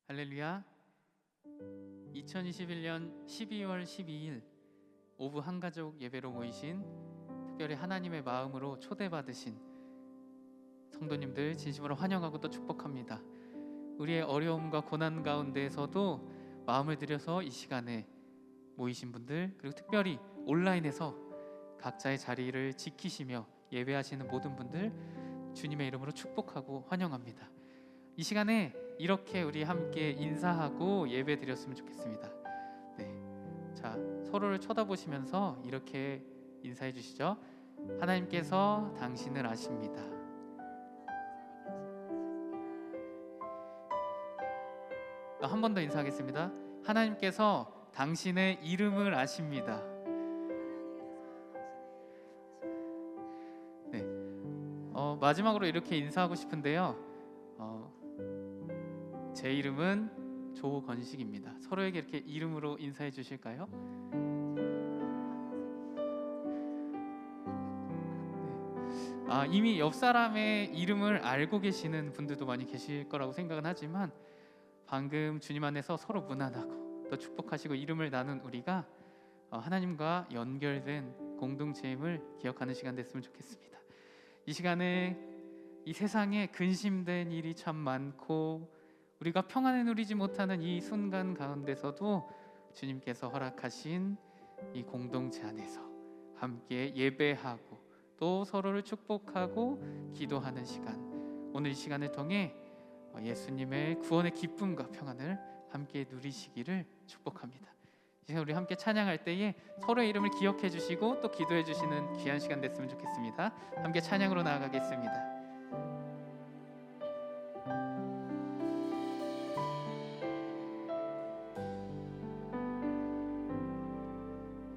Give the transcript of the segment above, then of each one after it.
할렐루야. 2021년 12월 12일 오후 한가족 예배로 모이신 특별히 하나님의 마음으로 초대받으신 성도님들 진심으로 환영하고 또 축복합니다. 우리의 어려움과 고난 가운데에서도 마음을 들여서 이 시간에 모이신 분들, 그리고 특별히 온라인에서 각자의 자리를 지키시며 예배하시는 모든 분들 주님의 이름으로 축복하고 환영합니다. 이 시간에 이렇게 우리 함께 인사하고 예배 드렸으면 좋겠습니다. 자, 서로를 쳐다보시면서 이렇게 인사해 주시죠. 하나님께서 당신을 아십니다. 한 번 더 인사하겠습니다. 하나님께서 당신의 이름을 아십니다. 마지막으로 이렇게 인사하고 싶은데요. 제 이름은 조건식입니다. 서로에게 이렇게 이름으로 인사해 주실까요? 이미 옆 사람의 이름을 알고 계시는 분들도 많이 계실 거라고 생각은 하지만 방금 주님 안에서 서로 무난하고 또 축복하시고 이름을 나눈 우리가 하나님과 연결된 공동체임을 기억하는 시간 됐으면 좋겠습니다. 이 시간에 이 세상에 근심된 일이 참 많고 우리가 평안에 누리지 못하는 이 순간 가운데서도 주님께서 허락하신 이 공동체 안에서 함께 예배하고 또 서로를 축복하고 기도하는 시간, 오늘 이 시간을 통해 예수님의 구원의 기쁨과 평안을 함께 누리시기를 축복합니다. 이제 우리 함께 찬양할 때에 서로의 이름을 기억해 주시고 또 기도해 주시는 귀한 시간 됐으면 좋겠습니다. 함께 찬양으로 나아가겠습니다.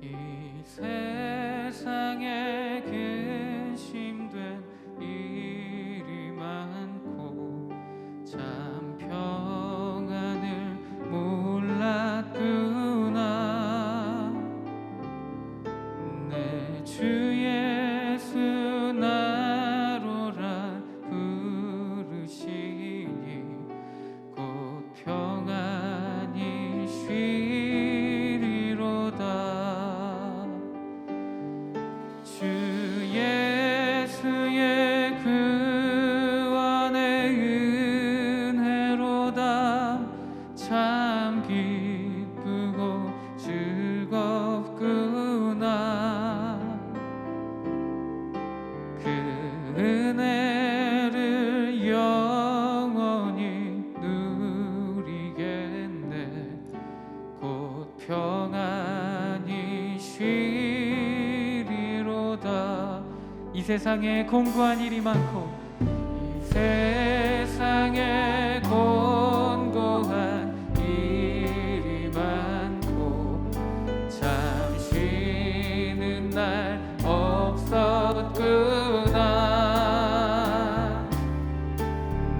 이 세상에 근심된 일이 많고 참 평안을 몰랐구나. 내 주 예수 나로라 부르시니 곧 평안히 쉬리로다. 주 예수의 구원의 은혜로다. 참 기쁘고 즐겁구나. 그 은혜를 영원히 누리겠네. 곧 평안히 쉬리로다. 이 세상에 공고한 일이 많고 이 세상에 공고한 일이 많고 참 쉬는 날 없었구나.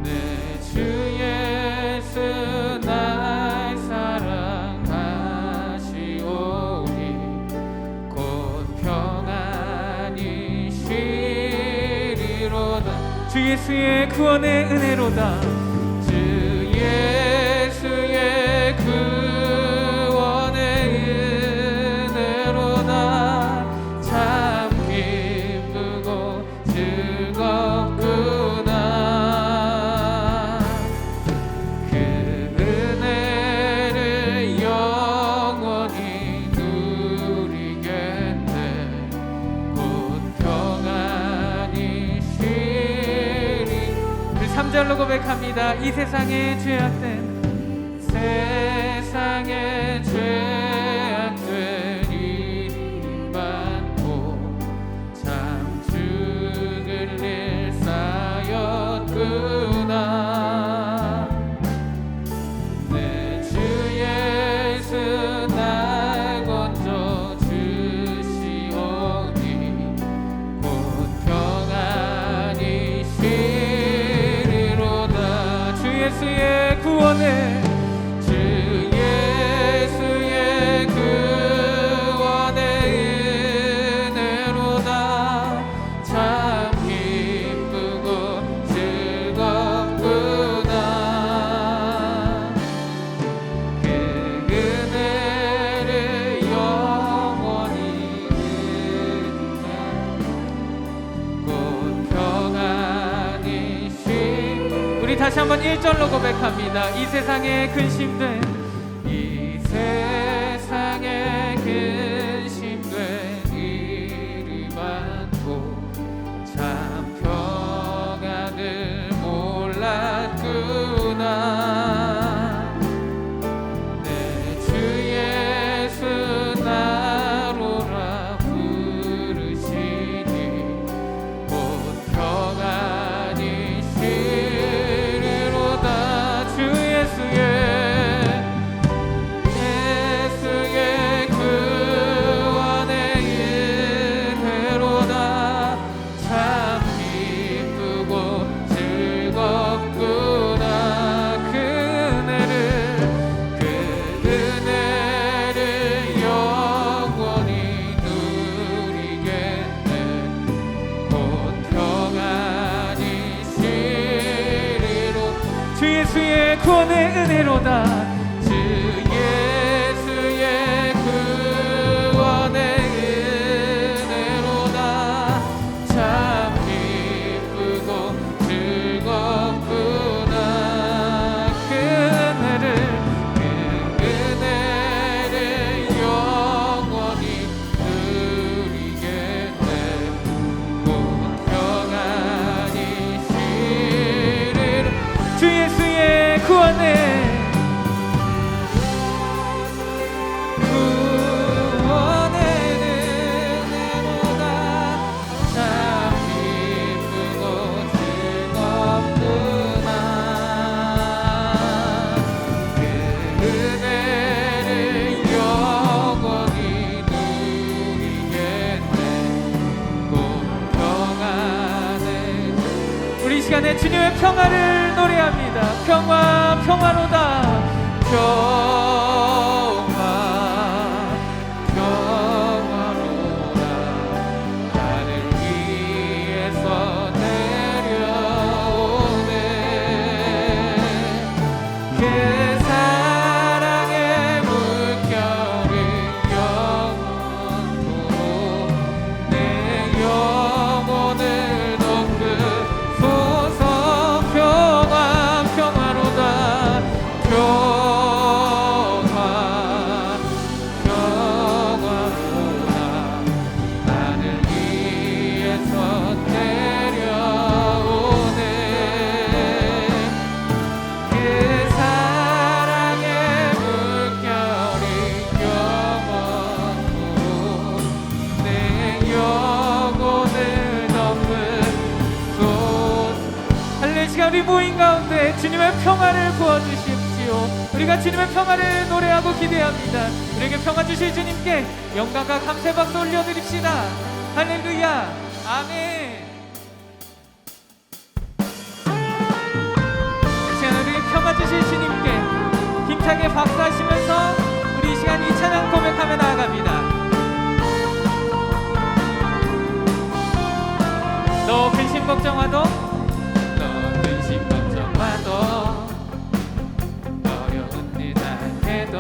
내 주 예수 날 사랑하시오니 곧 평안히 쉬리로다. 주 예수의 구원의 은혜로다. 주 예수의 구원의 은혜로다. 참 기쁘고 즐겁구나. 그 은혜를 영원히 누리겠네. 곧 평안히 쉬리. 그 3절로 고백합니다. 이 세상에 죄악된 일이 많고 참 죽을 일 쌓였구나. 내 주 예수 날 건져 주시오니 곧 평안히 쉬리로다. 주 예수의 구원에 주 다시 한번 1절로 고백합니다. 이 세상에 근심된 이 세상에 근심된 이를 안고 참 평안을 몰랐구나. 내 주 예수 나로라 부르시니 곧 평안이 시리로다. 주 예수의 구원의 은혜로다. 참 기쁘고 즐겁구나. 그 은혜를 영원히 누리겠네. 곧 평안이 시리로. 주 예수의 구원의 은혜로다. 주 예수의 구원의 은혜로다. 참 기쁘고 즐겁구나. 그 은혜를 영원히 누리겠네. 곧 평안이 시리로. 주 예수의 구원의 은혜로다. 참 기쁘고 즐겁구나. 그 은혜를 영원히 누리겠네. 곧 평안에. 우리 이 시간에 주님의 평화를 노래합니다. 평화 평화로다. 평화로다. 나를 위해서 내려오네. 그 사랑의 물결이 영원토록 내 영혼을 덮으소서. 평화로다. 평화로다. 나를 위해서 내려오네. 그 사랑의 물결이 영원토록 내 영혼을 덮으소서. 할렐루야. 시간 우리 모인 가운데 주님의 평화를 부어주십시오. 우리가 주님의 평화를 노래하고 기대합니다. 우리에게 평화 주실 주님께 영광과 감사 박수 올려드립시다. 할렐루야. 아멘. 이 시간 우리 평화 주실 주님께 힘차게 박수하시면서 우리 이 시간 이 찬양 고백하며 나아갑니다. 너 근심 걱정하도 어려운 일 다 해도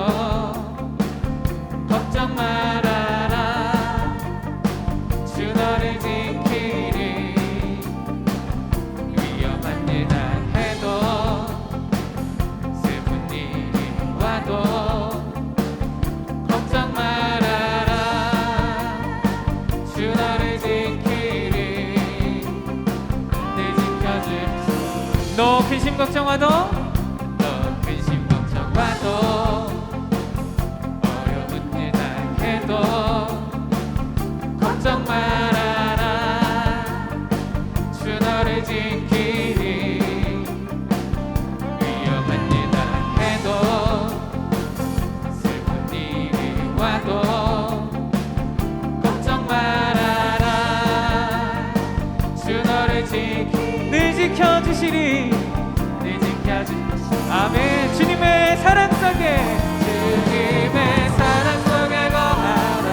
걱정 말아라. 주 너를 지키리. 위험한 일 다 해도 슬픈 일이 와도 걱정 말아라. 주 너를 지키리. 늘 지켜줄. 너 근심 걱정하도 어려운 일 다 해도 걱정 말아라. 주 너를 지키리. 위험한 일 다 해도 슬픈 일이 와도 걱정 말아라. 주 너를 늘 지켜주시리. 아멘. 주님의 사랑 속에 거하라.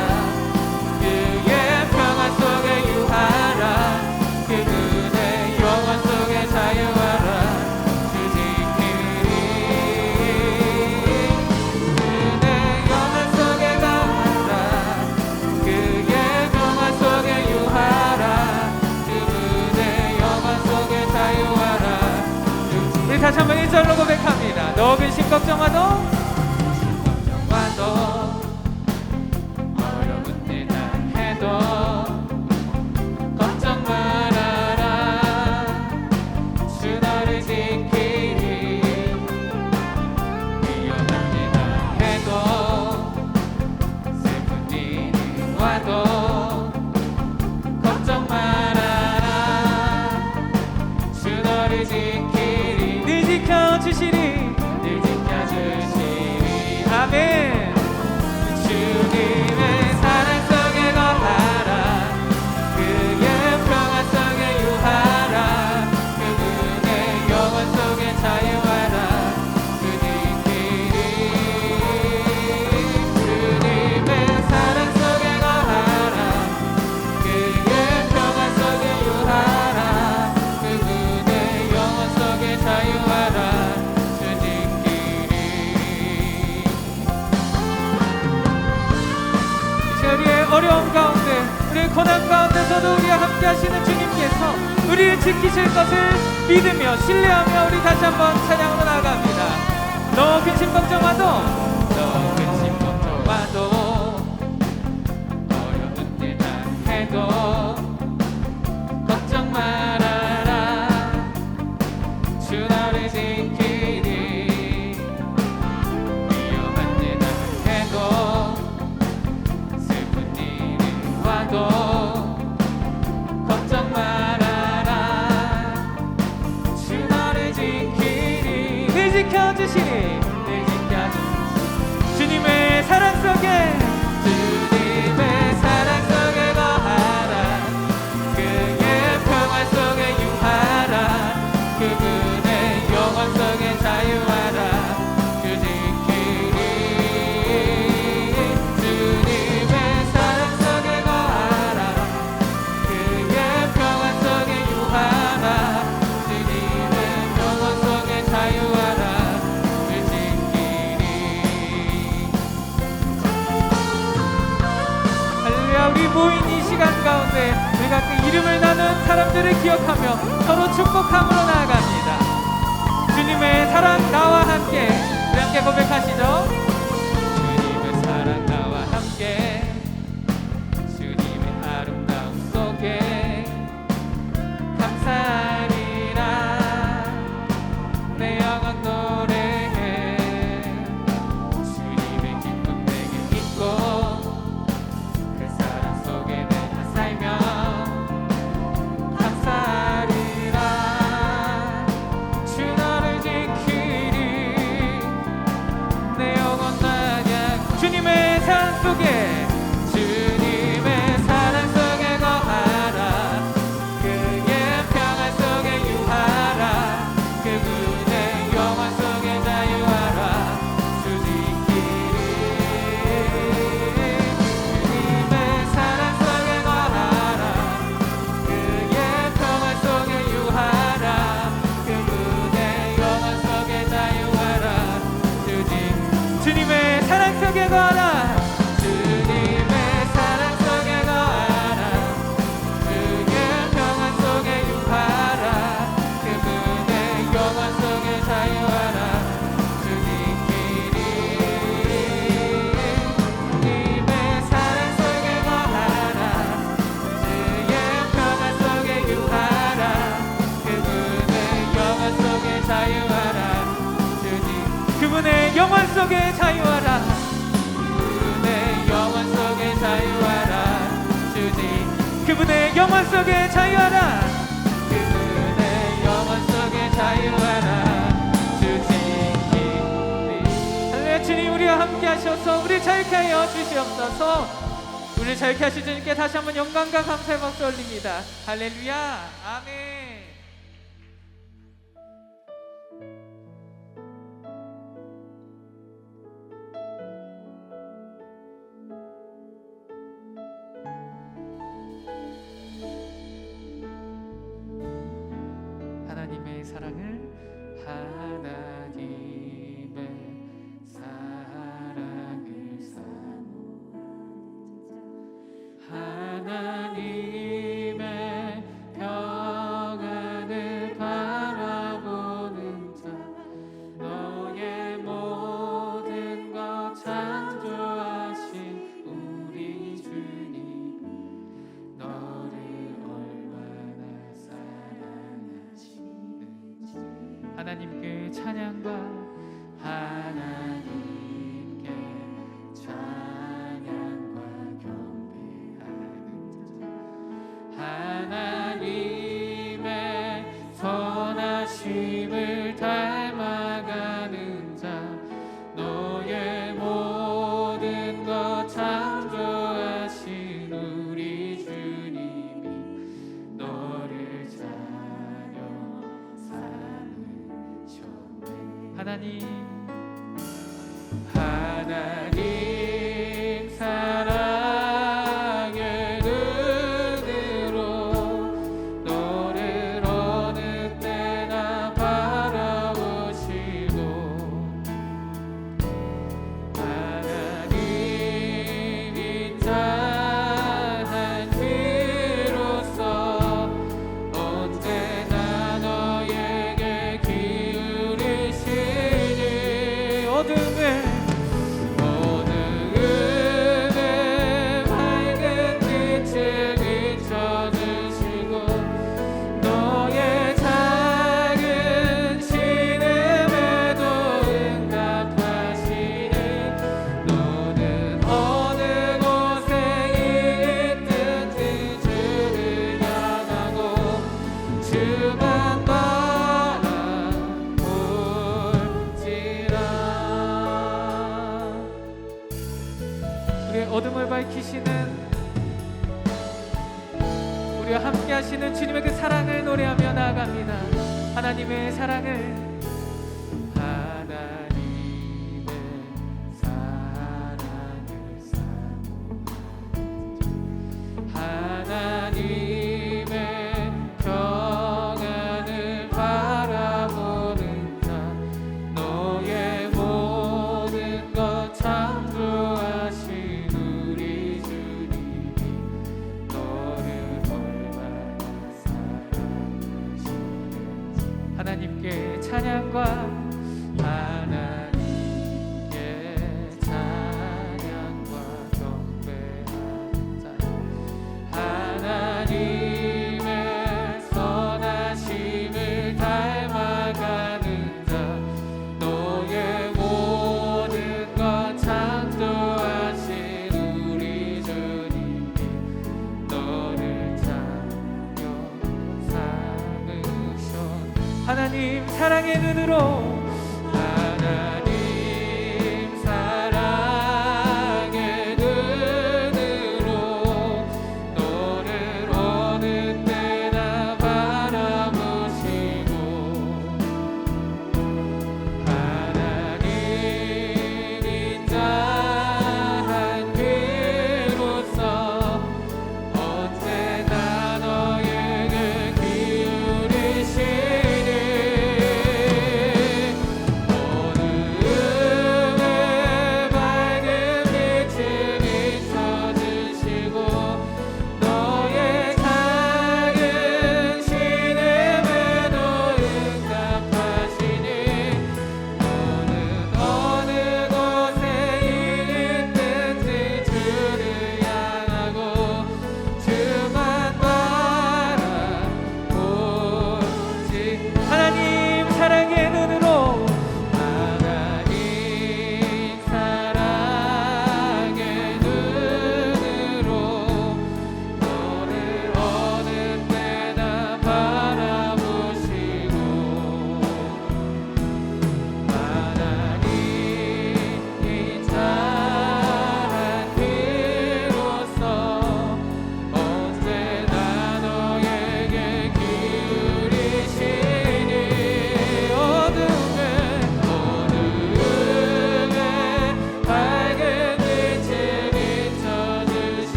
그의 평화 속에 유하라. 그분의 영원 속에 자유하라. 주 지키리. 그분의 영원 속에 거하라. 그의 평화 속에 유하라. 그분의 영원 속에 자유하라. 우리 다시 걱정와도 어려운 일 당해도 걱정 말아라. 주 너를 지키리. 위험한 일 당해도 슬픈 일이 와도 걱정 말아라. 주 너를 지키리. 늘 지켜주시리. 늘 지켜주시리. 아멘. 주님의 사랑 속에 거하라. 그의 평화 속에 유하라. 그분의 영원 속에 자유하라. 주님끼리. 주님의 사랑 속에 거하라. 그의 평화 속에 유하라. 그분의 영원 속에 자유하라. 주님끼리. 우리의 어려움 가운데, 우리의 고난 가운데서도 우리와 함께 하시는 주님께서 우리를 지키실 것을 믿으며 신뢰하며 우리 다시 한번 찬양으로 나아갑니다. 너 근심 걱정와도 어려운 일 당해도 걱정 말아라. 주 너를 지키리. 위험한 일 당해도 슬픈 일이 와도 걱정 말아라. 주 너를 지키리. 늘 지켜주시리. 늘 지켜주시리. 주님의 사랑 속에 거하라. 그의 평화 속에 유하라. 그분의 영원 속에 자유하라. 주 지키리. 주님의 사랑 속에 거하라. 그의 평화 속에 유하라. 주님의 영원 속에 자유하라. 주 지키리. 할렐루야. 우리 모인 이 시간 가운데 우리가 그 이름을 나눈 사람들을 기억하며 서로 축복함으로 나아갑니다. 주님의 사랑 나와 함께, 우리 함께 고백하시죠. 주님의 사랑 나와 함께. 주님의 아름다움 속에 감사하리라. 내 영혼 노래해. 주님의 기쁨 내게 있고 그 사랑 속에 내가 살며 감사하리라. 주 너를 지키리. 내 영혼 나냐. 주님의 사랑 속에 거하라. 그의 평화 속에 유하라. 그분의 영원 속에 자유하라. 주 지키리. 주님의 사랑 속에 거하라. 그의 평화 속에 유하라. 그분의 영원 속에 자유하라. 주님의 사랑 속에 거하라. 주님의 사랑 속에 거하라. 그의 평화 속에 유하라. 그분의 영원 속에 자유하라. 주님끼리. 주님의 사랑 속에 거하라. 주의 평화 속에 유하라. 그분의 영원 속에 자유하라. 주님. 그분의 영원 속에 자유하라. 그분의 영원 속에 자유하라. 주님. 그분의 영원 속에 자유하라. 그분의 영원 속에 자유하라. 주님끼리. 할렐루야. 주님 우리와 함께 하셔서 우리 자유케 하여 주시옵소서. 우리 자유케 하신 주님께 다시 한번 영광과 감사의 박수 올립니다. 할렐루야. 아멘. 하나님의 사랑을 하나님의 평안을 바라보는 자 너의 몸 선하심을 닮아가는 자 너의 모든 것 창조하신 우리 주님이 너를 자녀 삼으셨네. 하나님 사랑의 눈으로 너를 어느 때나 바라보시고 하나님이 인자한 비로소 언제나 너에게 기울이시니 어둠에 밝은 빛을 비춰주시고 너의 작은 신음에도 응답하시니 너는 어느 곳에 있든지 주를 향하고 주만 바라볼지라. 우리의 어둠을 밝히시는 우리와 함께 하시는 주님의 그 사랑을 노래하며 나아갑니다. 하나님의 사랑을 하나님의 평안을 바라보는 자 너의 모든 것 창조하신 우리 주님이 너를 얼마나 사랑하시는지 하나님께 찬양과 경배하자. 하나님의 선하심을 닮아가는 자 너의 모든 것 창조하신 우리 주님이 너를 자녀 삼으셨. 하나님 사랑의 눈으로 하나님 사랑의 눈으로 너를 어느 때나 바라보시고 하나님 인자한 비로소 언제나 너에게 기울이시니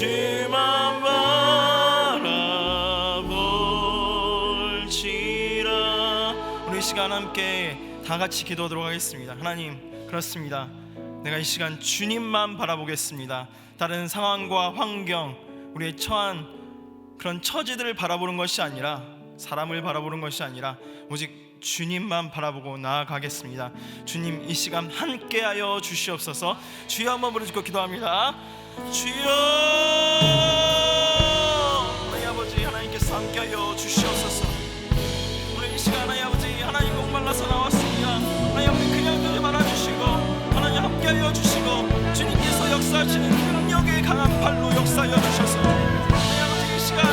주만 바라볼지라. 우리 이 시간 함께 다 같이 기도하도록 하겠습니다. 하나님, 그렇습니다. 내가 이 시간 주님만 바라보겠습니다. 다른 상황과 환경, 우리의 처한 그런 처지들을 바라보는 것이 아니라, 사람을 바라보는 것이 아니라 오직 주님만 바라보고 나아가겠습니다. 주님, 이 시간 함께하여 주시옵소서. 주여 한번 부르짖고 기도합니다. 주여, 하나님 아버지, 하나님께서 함께하여 주시옵소서. 우리 이 시간 하나님 아버지, 하나님 목말라서 나왔습니다. 하나님 아버지, 그냥 두지 말아주시고 하나님 함께하여 주시고 주님께서 역사하시는 능력의 강한 팔로 역사하여 주셔서 하나님 아버지, 이 시간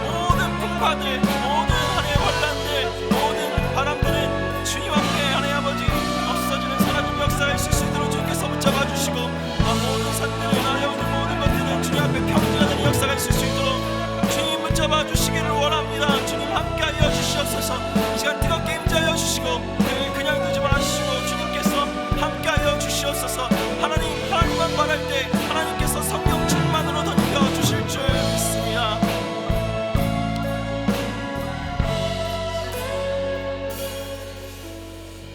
모든 풍파들, 모든 하나님의 환난들, 모든 바람들은 주님 앞에 하나님 아버지 없어지는 사라진 역사에 있을 수 있도록 주님께서 붙잡아 주시고, 모든 산들은 하나님 아버지, 모든 것들은 주님 앞에 평등하는 역사가 있을 수 있도록 주님 붙잡아 주시기를 원합니다. 주님 함께하여 주시옵소서. 이 시간 뜨겁게 임재하여 주시고 그냥 두지 말아주시고 주님께서 함께하여 주시옵소서. 하나님만 바랄 때 하나님께서 성령 충만으로 던져 주실 줄 믿습니다.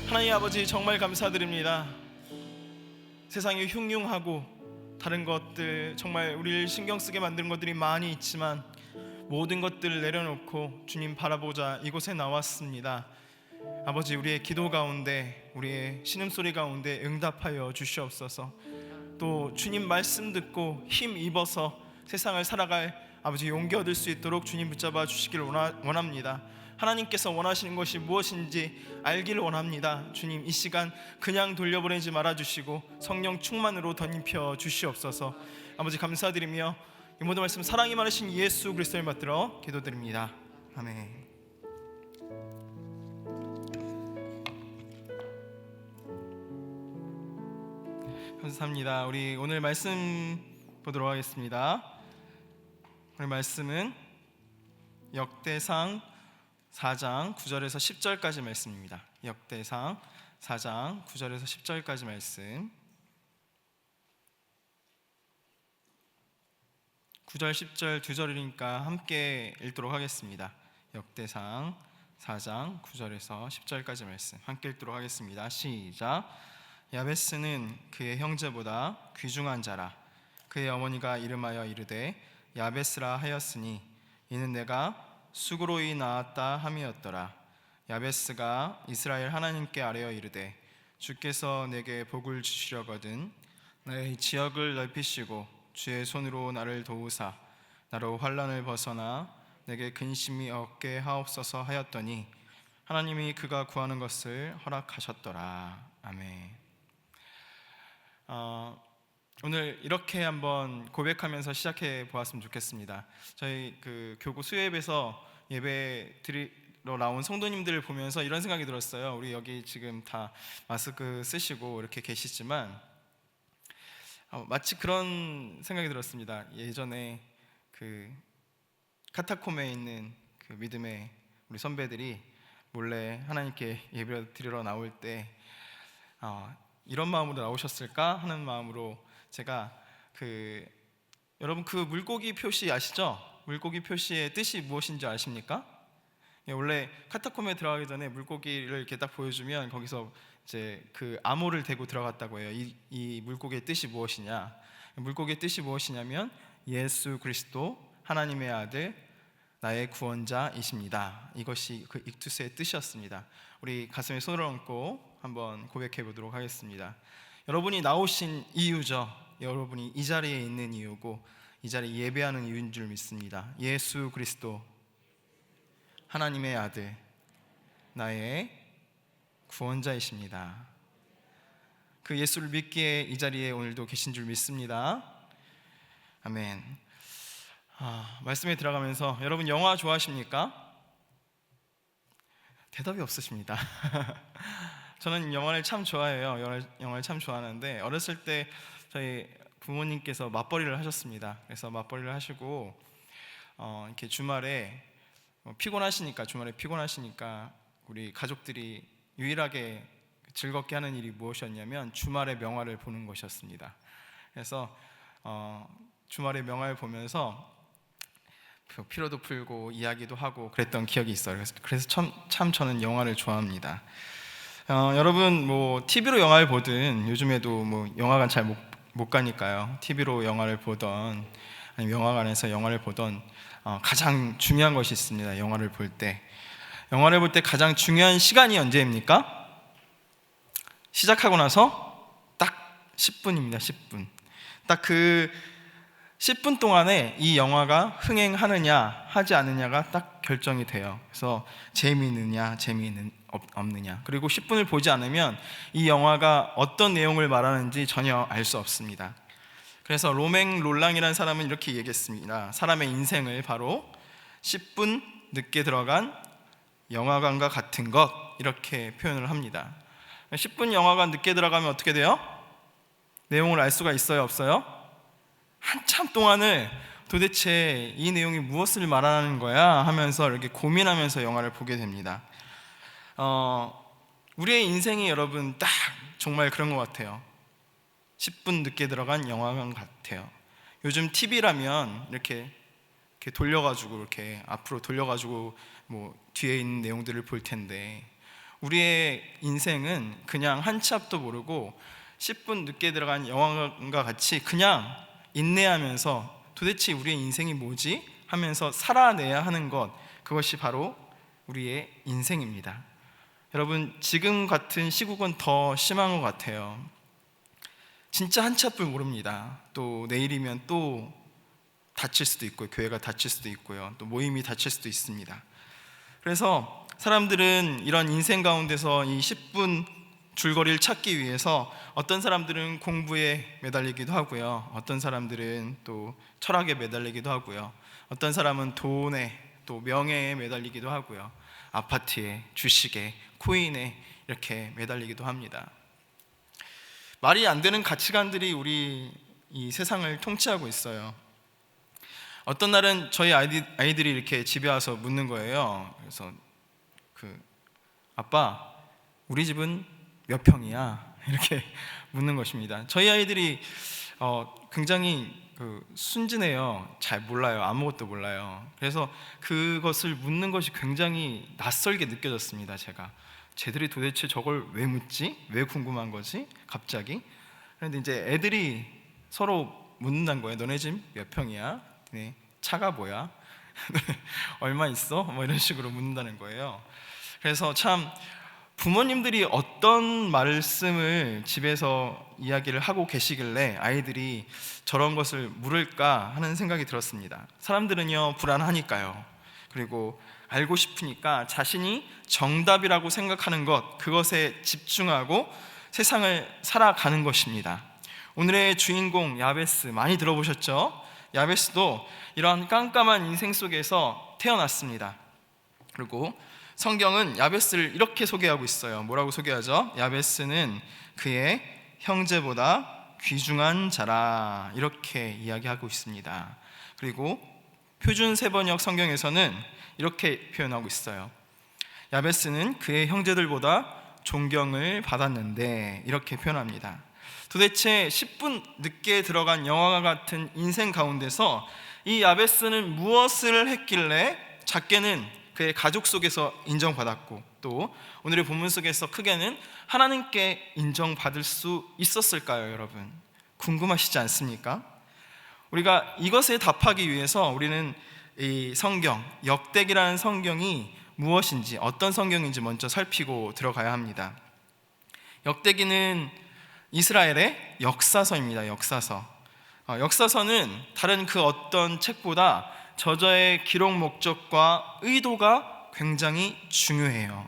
하나님 아버지, 정말 감사드립니다. 세상이 흉흉하고 다른 것들, 정말 우리를 신경 쓰게 만드는 것들이 많이 있지만 모든 것들을 내려놓고 주님 바라보자 이곳에 나왔습니다. 아버지, 우리의 기도 가운데, 우리의 신음소리 가운데 응답하여 주시옵소서. 또 주님 말씀 듣고 힘 입어서 세상을 살아갈 아버지 용기 얻을 수 있도록 주님 붙잡아 주시기를 원합니다. 하나님께서 원하시는 것이 무엇인지 알기를 원합니다. 주님, 이 시간 그냥 돌려보내지 말아주시고 성령 충만으로 덧입혀 주시옵소서. 아버지, 감사드리며 이 모든 말씀 사랑이 많으신 예수 그리스도를 받들어 기도드립니다. 아멘. 감사합니다. 우리 오늘 말씀 보도록 하겠습니다. 오늘 말씀은 역대상 4장 9절에서 10절까지 말씀입니다. 역대상 4장 9절에서 10절까지 말씀. 9절 10절 두 절이니까 함께 읽도록 하겠습니다. 역대상 4장 9절에서 10절까지 말씀 함께 읽도록 하겠습니다. 시작. 야베스는 그의 형제보다 귀중한 자라. 그의 어머니가 이름하여 이르되 야베스라 하였으니 이는 내가 수고로이 낳았다 함이었더라. 야베스가 이스라엘 하나님께 아뢰어 이르되 주께서 내게 복을 주시려거든 나의 지역을 넓히시고 주의 손으로 나를 도우사 나로 환난을 벗어나 내게 근심이 없게 하옵소서 하였더니 하나님이 그가 구하는 것을 허락하셨더라. 아멘. 오늘 이렇게 한번 고백하면서 시작해 보았으면 좋겠습니다. 저희 그 교구 수요예배에서 예배 드리러 나온 성도님들을 보면서 이런 생각이 들었어요. 우리 여기 지금 다 마스크 쓰시고 이렇게 계시지만 마치 그런 생각이 들었습니다. 예전에 그 카타콤에 있는 그 믿음의 우리 선배들이 몰래 하나님께 예배 드리러 나올 때 이런 마음으로 나오셨을까 하는 마음으로 제가 여러분 그 물고기 표시 아시죠? 물고기 표시의 뜻이 무엇인지 아십니까? 원래 카타콤에 들어가기 전에 물고기를 이렇게 딱 보여주면 거기서 이제 그 암호를 대고 들어갔다고 해요. 이 물고기의 뜻이 무엇이냐? 물고기의 뜻이 무엇이냐면 예수 그리스도 하나님의 아들 나의 구원자이십니다. 이것이 그 익투스의 뜻이었습니다. 우리 가슴에 손을 얹고 한번 고백해 보도록 하겠습니다. 여러분이 나오신 이유죠. 여러분이 이 자리에 있는 이유고 이 자리에 예배하는 이유인 줄 믿습니다. 예수 그리스도 하나님의 아들 나의 구원자이십니다. 그 예수를 믿기에 이 자리에 오늘도 계신 줄 믿습니다. 아멘. 말씀에 들어가면서 여러분 영화 좋아하십니까? 대답이 없으십니다. 저는 영화를 참 좋아해요. 영화를 참 좋아하는데 어렸을 때 저희 부모님께서 맞벌이를 하셨습니다. 그래서 맞벌이를 하시고 이렇게 주말에 피곤하시니까 우리 가족들이 유일하게 즐겁게 하는 일이 무엇이었냐면 주말에 명화를 보는 것이었습니다. 그래서 주말에 명화를 보면서 피로도 풀고 이야기도 하고 그랬던 기억이 있어요. 그래서 참 저는 영화를 좋아합니다. 여러분 뭐 TV로 영화를 보든 요즘에도 뭐 영화관 잘 못 가니까요. TV로 영화를 보던 아니면 영화관에서 영화를 보던 가장 중요한 것이 있습니다. 영화를 볼 때 가장 중요한 시간이 언제입니까? 시작하고 나서 딱 10분입니다. 10분. 딱 그 10분 동안에 이 영화가 흥행하느냐 하지 않느냐가 딱 결정이 돼요. 그래서 재미있느냐 없느냐, 그리고 10분을 보지 않으면 이 영화가 어떤 내용을 말하는지 전혀 알 수 없습니다. 그래서 로맹 롤랑이라는 사람은 이렇게 얘기했습니다. 사람의 인생을 바로 10분 늦게 들어간 영화관과 같은 것, 이렇게 표현을 합니다. 10분 영화관 늦게 들어가면 어떻게 돼요? 내용을 알 수가 있어요, 없어요? 한참 동안을 도대체 이 내용이 무엇을 말하는 거야 하면서 이렇게 고민하면서 영화를 보게 됩니다. 우리의 인생이 여러분 딱 정말 그런 것 같아요. 10분 늦게 들어간 영화관 같아요. 요즘 TV라면 이렇게 돌려가지고 이렇게 앞으로 돌려가지고 뭐 뒤에 있는 내용들을 볼 텐데, 우리의 인생은 그냥 한 치 앞도 모르고 10분 늦게 들어간 영화관과 같이 그냥 인내하면서 도대체 우리의 인생이 뭐지? 하면서 살아내야 하는 것, 그것이 바로 우리의 인생입니다. 여러분 지금 같은 시국은 더 심한 것 같아요. 진짜 한 치 앞을 모릅니다. 또 내일이면 또 다칠 수도 있고요. 교회가 다칠 수도 있고요. 또 모임이 다칠 수도 있습니다. 그래서 사람들은 이런 인생 가운데서 이 10분 줄거리를 찾기 위해서 어떤 사람들은 공부에 매달리기도 하고요. 어떤 사람들은 또 철학에 매달리기도 하고요. 어떤 사람은 돈에 또 명예에 매달리기도 하고요. 아파트에, 주식에, 코인에 이렇게 매달리기도 합니다. 말이 안 되는 가치관들이 우리 이 세상을 통치하고 있어요. 어떤 날은 저희 아이들이 이렇게 집에 와서 묻는 거예요. 그래서 아빠, 우리 집은 몇 평이야? 이렇게 묻는 것입니다. 저희 아이들이 굉장히 순진해요. 잘 몰라요. 아무것도 몰라요. 그래서 그것을 묻는 것이 굉장히 낯설게 느껴졌습니다. 쟤들이 도대체 저걸 왜 묻지? 왜 궁금한 거지? 갑자기. 그런데 이제 애들이 서로 묻는다는 거예요. 너네 집 몇 평이야? 네. 차가 뭐야? 얼마 있어? 뭐 이런 식으로 묻는다는 거예요. 그래서 참 부모님들이 어떤 말씀을 집에서 이야기를 하고 계시길래 아이들이 저런 것을 물을까 하는 생각이 들었습니다. 사람들은요 불안하니까요. 그리고 알고 싶으니까 자신이 정답이라고 생각하는 것, 그것에 집중하고 세상을 살아가는 것입니다. 오늘의 주인공 야베스 많이 들어보셨죠? 야베스도 이러한 깜깜한 인생 속에서 태어났습니다. 그리고 성경은 야베스를 이렇게 소개하고 있어요. 뭐라고 소개하죠? 야베스는 그의 형제보다 귀중한 자라, 이렇게 이야기하고 있습니다. 그리고 표준 세번역 성경에서는 이렇게 표현하고 있어요. 야베스는 그의 형제들보다 존경을 받았는데, 이렇게 표현합니다. 도대체 10분 늦게 들어간 영화와 같은 인생 가운데서 이 야베스는 무엇을 했길래 작게는 그의 가족 속에서 인정받았고, 또 오늘의 본문 속에서 크게는 하나님께 인정받을 수 있었을까요? 여러분 궁금하시지 않습니까? 우리가 이것에 답하기 위해서 우리는 이 성경, 역대기라는 성경이 무엇인지, 어떤 성경인지 먼저 살피고 들어가야 합니다. 역대기는 이스라엘의 역사서입니다. 역사서는 다른 그 어떤 책보다 저자의 기록 목적과 의도가 굉장히 중요해요.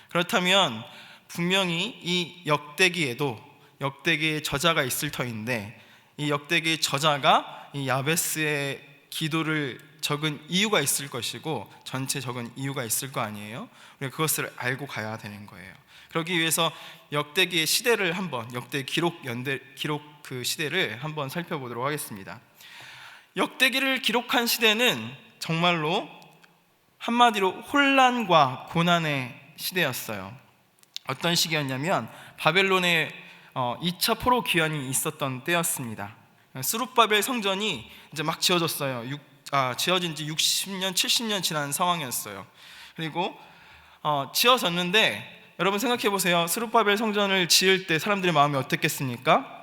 그렇다면 분명히 이 역대기에도 역대기의 저자가 있을 터인데, 이 역대기의 저자가 이 야베스의 기도를 적은 이유가 있을 것이고 전체 적은 이유가 있을 거 아니에요? 우리가 그것을 알고 가야 되는 거예요. 그러기 위해서 역대기의 시대를 한번, 역대 기록 그 시대를 한번 살펴보도록 하겠습니다. 역대기를 기록한 시대는 정말로 한마디로 혼란과 고난의 시대였어요. 어떤 시기였냐면 바벨론의 2차 포로 귀환이 있었던 때였습니다. 스룹바벨 성전이 이제 막 지어졌어요. 지어진 지 60년, 70년 지난 상황이었어요. 그리고 지어졌는데 여러분 생각해 보세요. 스룹바벨 성전을 지을 때 사람들의 마음이 어땠겠습니까?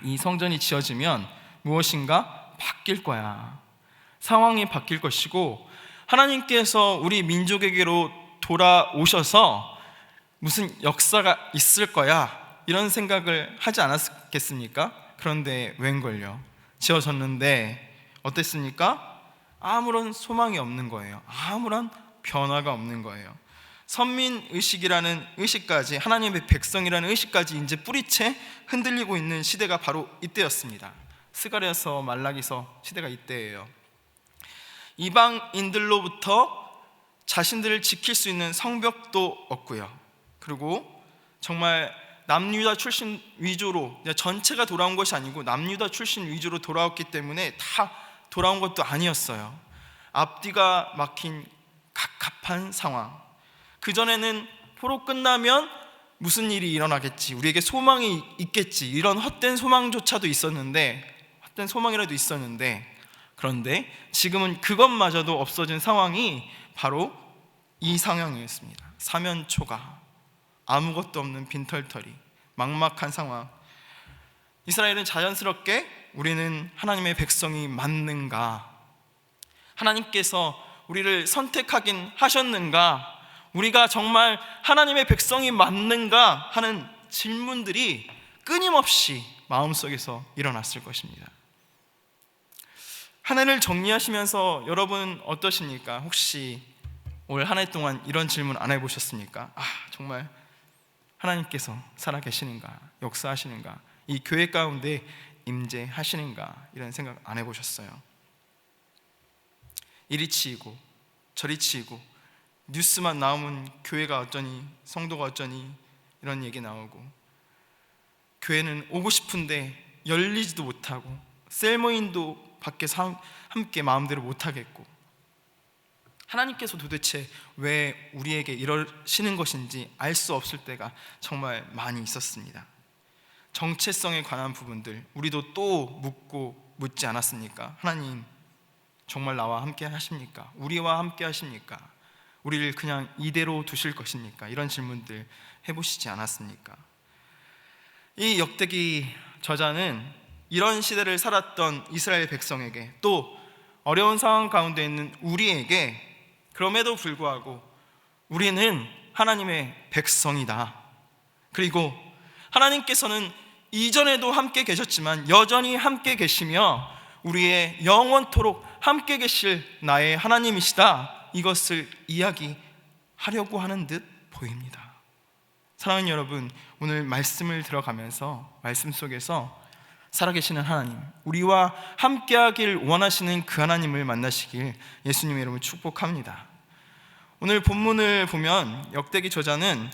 이 성전이 지어지면 무엇인가 바뀔 거야. 상황이 바뀔 것이고 하나님께서 우리 민족에게로 돌아오셔서 무슨 역사가 있을 거야, 이런 생각을 하지 않았겠습니까? 그런데 웬걸요, 지어졌는데 어땠습니까? 아무런 소망이 없는 거예요. 아무런 변화가 없는 거예요. 선민의식이라는 의식까지, 하나님의 백성이라는 의식까지 이제 뿌리채 흔들리고 있는 시대가 바로 이때였습니다. 스가랴서, 말라기서 시대가 이때예요. 이방인들로부터 자신들을 지킬 수 있는 성벽도 없고요. 그리고 정말 남유다 출신 위주로, 전체가 돌아온 것이 아니고 남유다 출신 위주로 돌아왔기 때문에 다 돌아온 것도 아니었어요. 앞뒤가 막힌 갑갑한 상황. 그전에는 포로 끝나면 무슨 일이 일어나겠지, 우리에게 소망이 있겠지, 이런 헛된 소망조차도 있었는데, 헛된 소망이라도 있었는데, 그런데 지금은 그것마저도 없어진 상황이 바로 이 상황이었습니다. 사면초가, 아무것도 없는 빈털터리, 막막한 상황. 이스라엘은 자연스럽게 우리는 하나님의 백성이 맞는가, 하나님께서 우리를 선택하긴 하셨는가, 우리가 정말 하나님의 백성이 맞는가 하는 질문들이 끊임없이 마음속에서 일어났을 것입니다. 한 해를 정리하시면서 여러분 어떠십니까? 혹시 올 한 해 동안 이런 질문 안 해보셨습니까? 정말 하나님께서 살아계시는가, 역사하시는가, 이 교회 가운데 임재하시는가, 이런 생각 안 해보셨어요? 이리 치이고 저리 치이고 뉴스만 나오면 교회가 어쩌니, 성도가 어쩌니, 이런 얘기 나오고, 교회는 오고 싶은데 열리지도 못하고, 셀모인도 밖에서 함께 마음대로 못하겠고, 하나님께서 도대체 왜 우리에게 이러시는 것인지 알 수 없을 때가 정말 많이 있었습니다. 정체성에 관한 부분들 우리도 또 묻고 묻지 않았습니까? 하나님 정말 나와 함께 하십니까? 우리와 함께 하십니까? 우리를 그냥 이대로 두실 것입니까? 이런 질문들 해보시지 않았습니까? 이 역대기 저자는 이런 시대를 살았던 이스라엘 백성에게, 또 어려운 상황 가운데 있는 우리에게, 그럼에도 불구하고 우리는 하나님의 백성이다, 그리고 하나님께서는 이전에도 함께 계셨지만 여전히 함께 계시며 우리의 영원토록 함께 계실 나의 하나님이시다, 이것을 이야기하려고 하는 듯 보입니다. 사랑하는 여러분, 오늘 말씀을 들어가면서 말씀 속에서 살아계시는 하나님, 우리와 함께하길 원하시는 그 하나님을 만나시길 예수님의 이름으로 축복합니다. 오늘 본문을 보면 역대기 저자는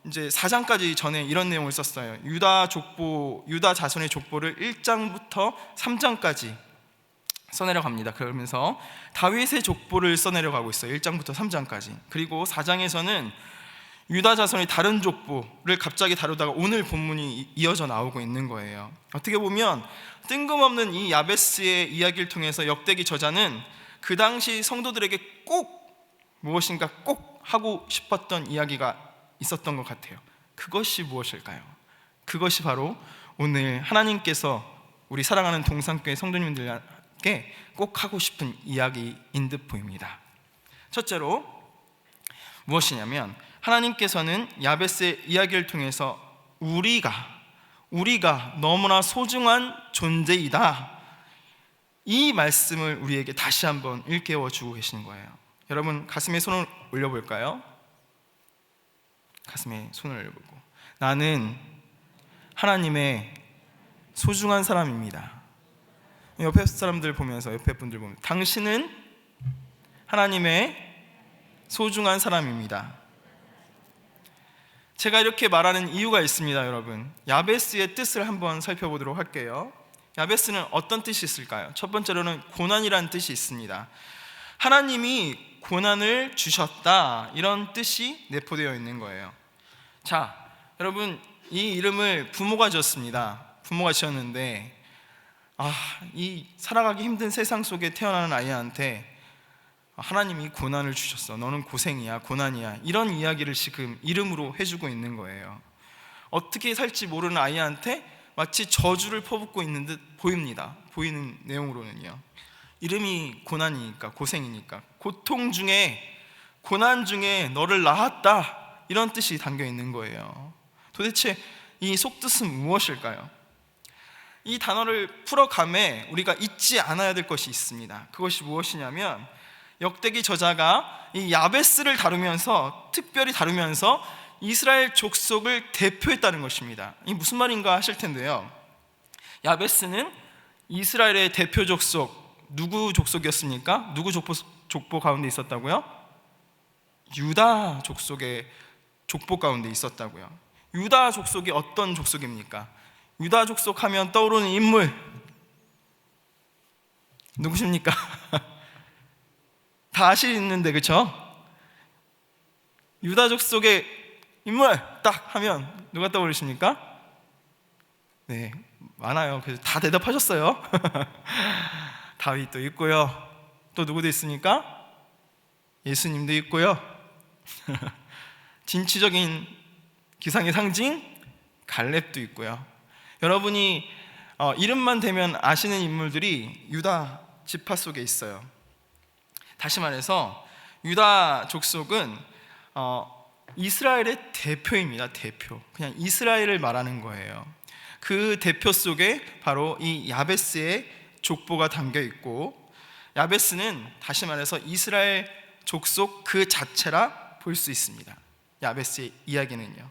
이제 4장까지 전에 이런 내용을 썼어요. 유다 자손의 족보를 1장부터 3장까지 써내려갑니다. 그러면서 다윗의 족보를 써내려가고 있어요. 1장부터 3장까지. 그리고 4장에서는 유다 자손의 다른 족보를 갑자기 다루다가 오늘 본문이 이어져 나오고 있는 거예요. 어떻게 보면 뜬금없는 이 야베스의 이야기를 통해서 역대기 저자는 그 당시 성도들에게 꼭 무엇인가 꼭 하고 싶었던 이야기가 있었던 것 같아요. 그것이 무엇일까요? 그것이 바로 오늘 하나님께서 우리 사랑하는 동산교회 성도님들께 꼭 하고 싶은 이야기인 듯 보입니다. 첫째로 무엇이냐면, 하나님께서는 야베스의 이야기를 통해서 우리가 너무나 소중한 존재이다, 이 말씀을 우리에게 다시 한번 일깨워 주고 계시는 거예요. 여러분 가슴에 손을 올려볼까요? 가슴에 손을 올려보고, 나는 하나님의 소중한 사람입니다. 옆에 사람들 보면서, 옆에 분들 보면서, 당신은 하나님의 소중한 사람입니다. 제가 이렇게 말하는 이유가 있습니다. 여러분, 야베스의 뜻을 한번 살펴보도록 할게요. 야베스는 어떤 뜻이 있을까요? 첫 번째로는 고난이라는 뜻이 있습니다. 하나님이 고난을 주셨다, 이런 뜻이 내포되어 있는 거예요. 자, 여러분, 이 이름을 부모가 지었습니다. 부모가 지었는데 이 살아가기 힘든 세상 속에 태어나는 아이한테 하나님이 고난을 주셨어. 너는 고생이야, 고난이야. 이런 이야기를 지금 이름으로 해주고 있는 거예요. 어떻게 살지 모르는 아이한테 마치 저주를 퍼붓고 있는 듯 보입니다. 보이는 내용으로는요. 이름이 고난이니까, 고생이니까, 고통 중에, 고난 중에 너를 낳았다, 이런 뜻이 담겨 있는 거예요. 도대체 이 속뜻은 무엇일까요? 이 단어를 풀어감에 우리가 잊지 않아야 될 것이 있습니다. 그것이 무엇이냐면, 역대기 저자가 이 야베스를 다루면서, 특별히 다루면서 이스라엘 족속을 대표했다는 것입니다. 이게 무슨 말인가 하실 텐데요, 야베스는 이스라엘의 대표 족속, 누구 족속이었습니까? 누구 족보 가운데 있었다고요? 유다 족속의 족보 가운데 있었다고요. 유다 족속이 어떤 족속입니까? 유다 족속 하면 떠오르는 인물 누구십니까? 다 아시는데, 그렇죠? 유다 족속의 인물 딱 하면 누가 떠오르십니까? 네, 많아요. 그래서 다 대답하셨어요. 다윗도 있고요. 또 누구도 있습니까? 예수님도 있고요. 진취적인 기상의 상징 갈렙도 있고요. 여러분이 이름만 대면 아시는 인물들이 유다 지파 속에 있어요. 다시 말해서 유다 족속은 이스라엘의 대표입니다. 대표. 그냥 이스라엘을 말하는 거예요. 그 대표 속에 바로 이 야베스의 족보가 담겨 있고, 야베스는 다시 말해서 이스라엘 족속 그 자체라 볼 수 있습니다. 야베스의 이야기는요,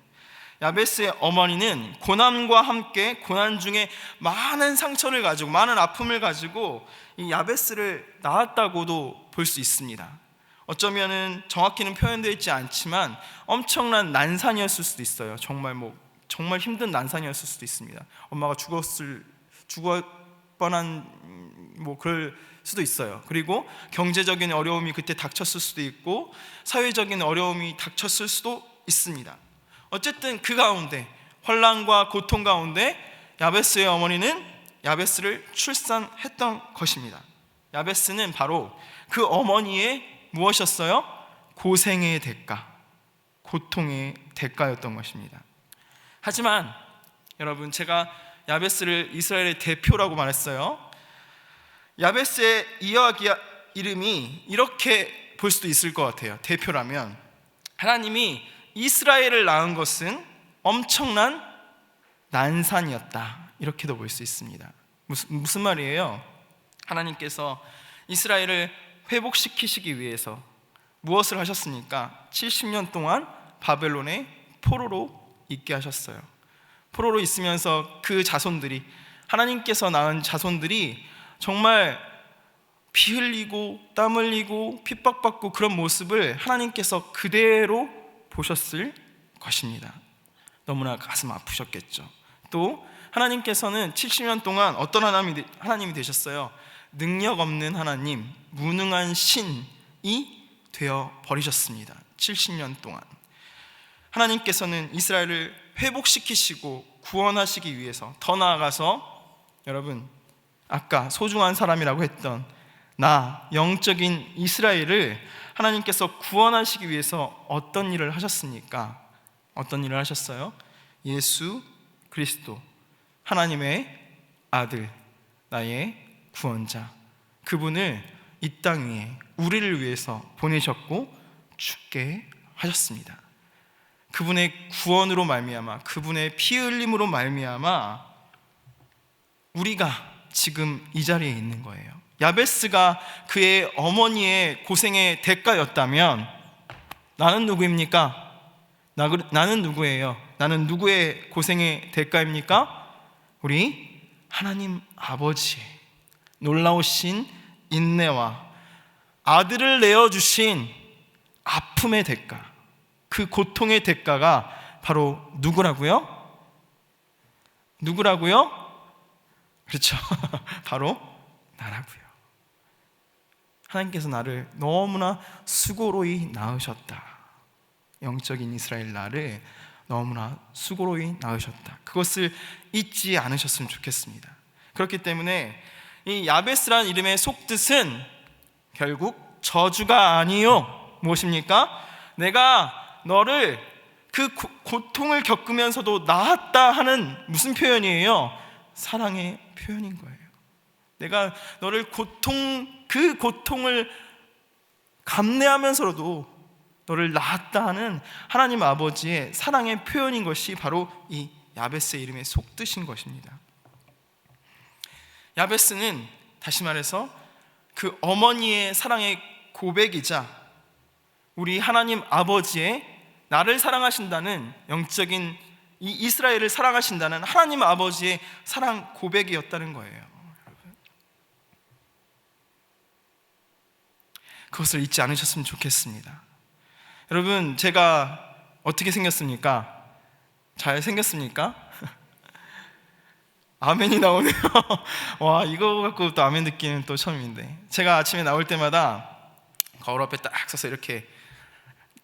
야베스의 어머니는 고난과 함께 고난 중에 많은 상처를 가지고, 많은 아픔을 가지고 이 야베스를 낳았다고도 볼 수 있습니다. 어쩌면은 정확히는 표현되어 있지 않지만 엄청난 난산이었을 수도 있어요. 정말 힘든 난산이었을 수도 있습니다. 엄마가 죽을 뻔한 그럴 수도 있어요. 그리고 경제적인 어려움이 그때 닥쳤을 수도 있고, 사회적인 어려움이 닥쳤을 수도 있습니다. 어쨌든 그 가운데, 환난과 고통 가운데 야베스의 어머니는 야베스를 출산했던 것입니다. 야베스는 바로 그 어머니의 무엇이었어요? 고생의 대가, 고통의 대가였던 것입니다. 하지만 여러분, 제가 야베스를 이스라엘의 대표라고 말했어요. 야베스의 이야기 이름이 이렇게 볼 수도 있을 것 같아요. 대표라면 하나님이 이스라엘을 낳은 것은 엄청난 난산이었다, 이렇게도 볼 수 있습니다. 무슨 말이에요? 하나님께서 이스라엘을 회복시키시기 위해서 무엇을 하셨습니까? 70년 동안 바벨론의 포로로 있게 하셨어요. 포로로 있으면서 그 자손들이, 하나님께서 낳은 자손들이 정말 피 흘리고 땀 흘리고 핍박받고 그런 모습을 하나님께서 그대로 보셨을 것입니다. 너무나 가슴 아프셨겠죠. 또 하나님께서는 70년 동안 어떤 하나님이 되셨어요? 능력 없는 하나님, 무능한 신이 되어 버리셨습니다. 70년 동안 하나님께서는 이스라엘을 회복시키시고 구원하시기 위해서, 더 나아가서 여러분, 아까 소중한 사람이라고 했던 나, 영적인 이스라엘을 하나님께서 구원하시기 위해서 어떤 일을 하셨습니까? 어떤 일을 하셨어요? 예수 그리스도, 하나님의 아들, 나의 구원자, 그분을 이 땅 위에 우리를 위해서 보내셨고 죽게 하셨습니다. 그분의 구원으로 말미암아, 그분의 피 흘림으로 말미암아 우리가 지금 이 자리에 있는 거예요. 야베스가 그의 어머니의 고생의 대가였다면 나는 누구입니까? 나는 누구예요? 나는 누구의 고생의 대가입니까? 우리 하나님 아버지의 놀라우신 인내와 아들을 내어주신 아픔의 대가, 그 고통의 대가가 바로 누구라고요? 누구라고요? 그렇죠. 바로 나라고요. 하나님께서 나를 너무나 수고로이 낳으셨다. 영적인 이스라엘 나를 너무나 수고로이 낳으셨다. 그것을 잊지 않으셨으면 좋겠습니다. 그렇기 때문에 이 야베스라는 이름의 속뜻은 결국 저주가 아니요, 무엇입니까? 내가 너를 그 고통을 겪으면서도 낳았다 하는 무슨 표현이에요? 사랑의 표현인 거예요. 내가 너를 그 고통을 감내하면서도 너를 낳았다 하는 하나님 아버지의 사랑의 표현인 것이 바로 이 야베스의 이름의 속뜻인 것입니다. 야베스는 다시 말해서 그 어머니의 사랑의 고백이자 우리 하나님 아버지의 나를 사랑하신다는 영적인 이 이스라엘을 사랑하신다는 하나님 아버지의 사랑 고백이었다는 거예요. 그것을 잊지 않으셨으면 좋겠습니다. 여러분, 제가 어떻게 생겼습니까? 잘 생겼습니까? 아멘이 나오네요. 와, 이거 갖고 또 아멘 듣기는 또 처음인데, 제가 아침에 나올 때마다 거울 앞에 딱 서서 이렇게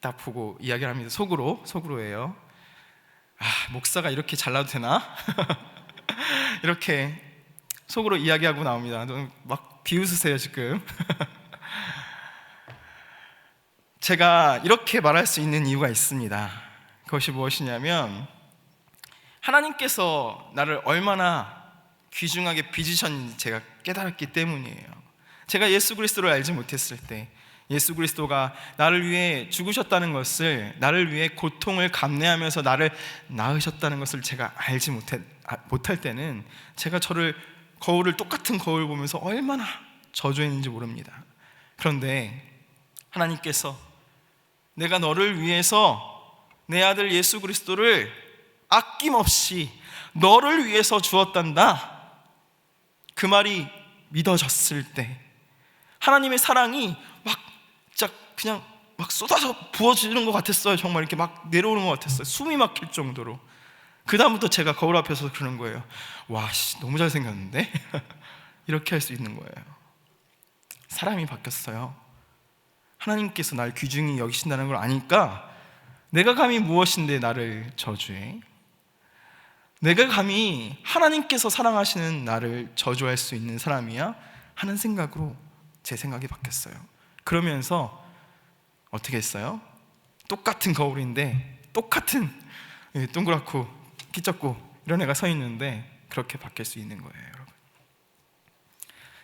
딱 보고 이야기를 합니다. 속으로예요. 목사가 이렇게 잘나도 되나? 이렇게 속으로 이야기하고 나옵니다. 막 비웃으세요 지금. 제가 이렇게 말할 수 있는 이유가 있습니다. 그것이 무엇이냐면, 하나님께서 나를 얼마나 귀중하게 빚으셨는지 제가 깨달았기 때문이에요. 제가 예수 그리스도를 알지 못했을 때, 예수 그리스도가 나를 위해 죽으셨다는 것을, 나를 위해 고통을 감내하면서 나를 낳으셨다는 것을 제가 알지 못할 때는, 제가 똑같은 거울 보면서 얼마나 저주했는지 모릅니다. 그런데 하나님께서 내가 너를 위해서 내 아들 예수 그리스도를 아낌없이 너를 위해서 주었단다, 그 말이 믿어졌을 때 하나님의 사랑이 막 진짜 그냥 막 쏟아져 부어지는 것 같았어요. 정말 이렇게 막 내려오는 것 같았어요. 숨이 막힐 정도로. 그 다음부터 제가 거울 앞에서 그러는 거예요. 와, 너무 잘생겼는데? 이렇게 할 수 있는 거예요. 사람이 바뀌었어요. 하나님께서 날 귀중히 여기신다는 걸 아니까 내가 감히 무엇인데 나를 저주해? 내가 감히 하나님께서 사랑하시는 나를 저주할 수 있는 사람이야? 하는 생각으로 제 생각이 바뀌었어요. 그러면서 어떻게 했어요? 똑같은 거울인데 똑같은 동그랗고 키 작고 이런 애가 서 있는데 그렇게 바뀔 수 있는 거예요. 여러분,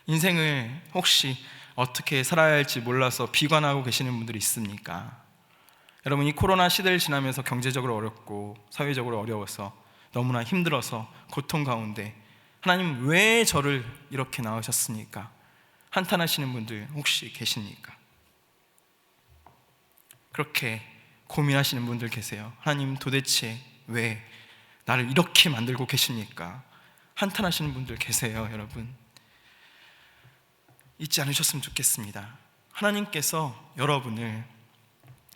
인생을 혹시 어떻게 살아야 할지 몰라서 비관하고 계시는 분들이 있습니까? 여러분, 이 코로나 시대를 지나면서 경제적으로 어렵고 사회적으로 어려워서 너무나 힘들어서 고통 가운데 하나님 왜 저를 이렇게 낳으셨습니까? 한탄하시는 분들 혹시 계십니까? 그렇게 고민하시는 분들 계세요. 하나님 도대체 왜 나를 이렇게 만들고 계십니까? 한탄하시는 분들 계세요. 여러분, 잊지 않으셨으면 좋겠습니다. 하나님께서 여러분을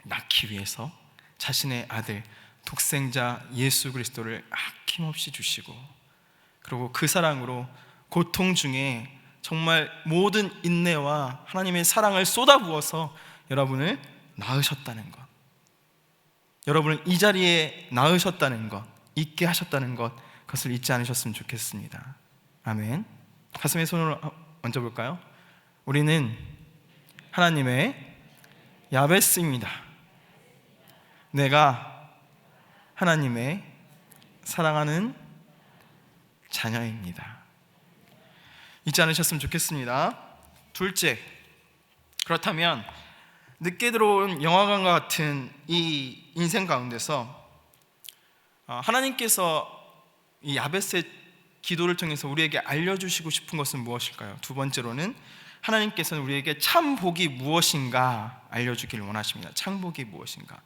낳기 위해서 자신의 아들 독생자 예수 그리스도를 아낌없이 주시고, 그리고 그 사랑으로 고통 중에 정말 모든 인내와 하나님의 사랑을 쏟아부어서 여러분을 낳으셨다는 것, 여러분을 이 자리에 낳으셨다는 것, 있게 하셨다는 것, 그것을 잊지 않으셨으면 좋겠습니다. 아멘. 가슴에 손을 얹어볼까요? 우리는 하나님의 야베스입니다. 내가 하나님의 사랑하는 자녀입니다. 잊지 않으셨으면 좋겠습니다. 둘째, 그렇다면 늦게 들어온 영화관과 같은 이 인생 가운데서 하나님께서 이 야베스의 기도를 통해서 우리에게 알려주시고 싶은 것은 무엇일까요? 두 번째로는 하나님께서는 우리에게 참 복이 무엇인가 알려주기를 원하십니다. 참 복이 무엇인가?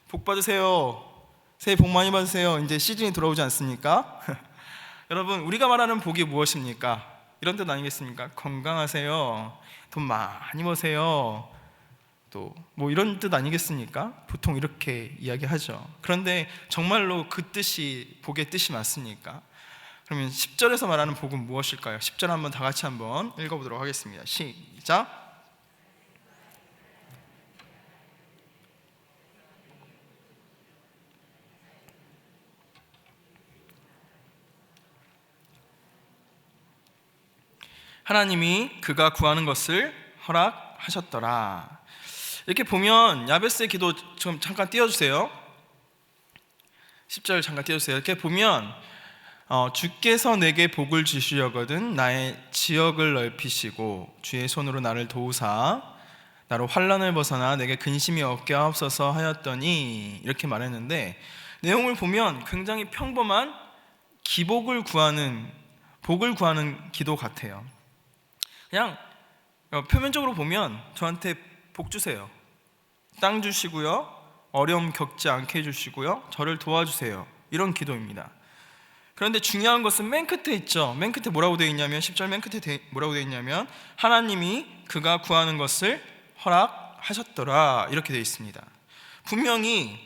복 받으세요. 새해 복 많이 받으세요. 이제 시즌이 돌아오지 않습니까? 여러분, 우리가 말하는 복이 무엇입니까? 이런 뜻 아니겠습니까? 건강하세요, 돈 많이 버세요, 또 뭐 이런 뜻 아니겠습니까? 보통 이렇게 이야기하죠. 그런데 정말로 그 뜻이 복의 뜻이 맞습니까? 그러면 10절에서 말하는 복은 무엇일까요? 10절 한번 다 같이 한번 읽어보도록 하겠습니다. 시작. 하나님이 그가 구하는 것을 허락하셨더라. 이렇게 보면 야베스의 기도 좀 잠깐 띄워주세요. 10절 잠깐 띄워주세요. 이렇게 보면 주께서 내게 복을 주시려거든 나의 지역을 넓히시고 주의 손으로 나를 도우사 나로 환난을 벗어나 내게 근심이 없게 하옵소서 하였더니, 이렇게 말했는데 내용을 보면 굉장히 평범한 복을 구하는 기도 같아요. 그냥 표면적으로 보면 저한테 복 주세요, 땅 주시고요, 어려움 겪지 않게 해주시고요, 저를 도와주세요, 이런 기도입니다. 그런데 중요한 것은 맨 끝에 있죠. 맨 끝에 뭐라고 되어 있냐면 10절 맨 끝에 뭐라고 되어 있냐면 하나님이 그가 구하는 것을 허락하셨더라, 이렇게 되어 있습니다. 분명히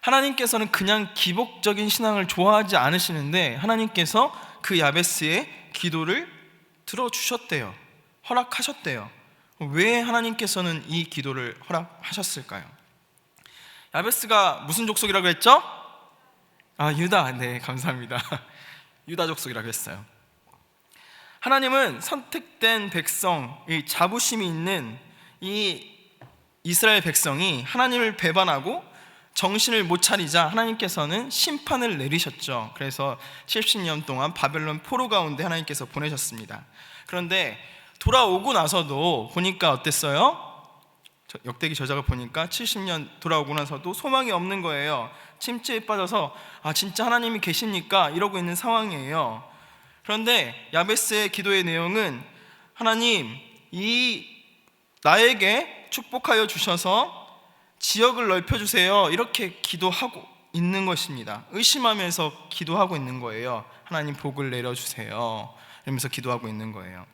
하나님께서는 그냥 기복적인 신앙을 좋아하지 않으시는데 하나님께서 그 야베스의 기도를 들어주셨대요. 허락하셨대요. 왜 하나님께서는 이 기도를 허락하셨을까요? 야베스가 무슨 족속이라고 했죠? 유다. 네, 감사합니다. 유다 족속이라고 했어요. 하나님은 선택된 백성, 이 자부심이 있는 이 이스라엘 백성이 하나님을 배반하고 정신을 못 차리자 하나님께서는 심판을 내리셨죠. 그래서 70년 동안 바벨론 포로 가운데 하나님께서 보내셨습니다. 그런데 돌아오고 나서도 보니까 어땠어요? 역대기 저자가 보니까 70년 돌아오고 나서도 소망이 없는 거예요. 침체에 빠져서 진짜 하나님이 계십니까? 이러고 있는 상황이에요. 그런데 야베스의 기도의 내용은 하나님, 나에게 축복하여 주셔서 지역을 넓혀주세요, 이렇게 기도하고 있는 것입니다. 의심하면서 기도하고 있는 거예요. 하나님 복을 내려주세요, 이러면서 기도하고 있는 거예요.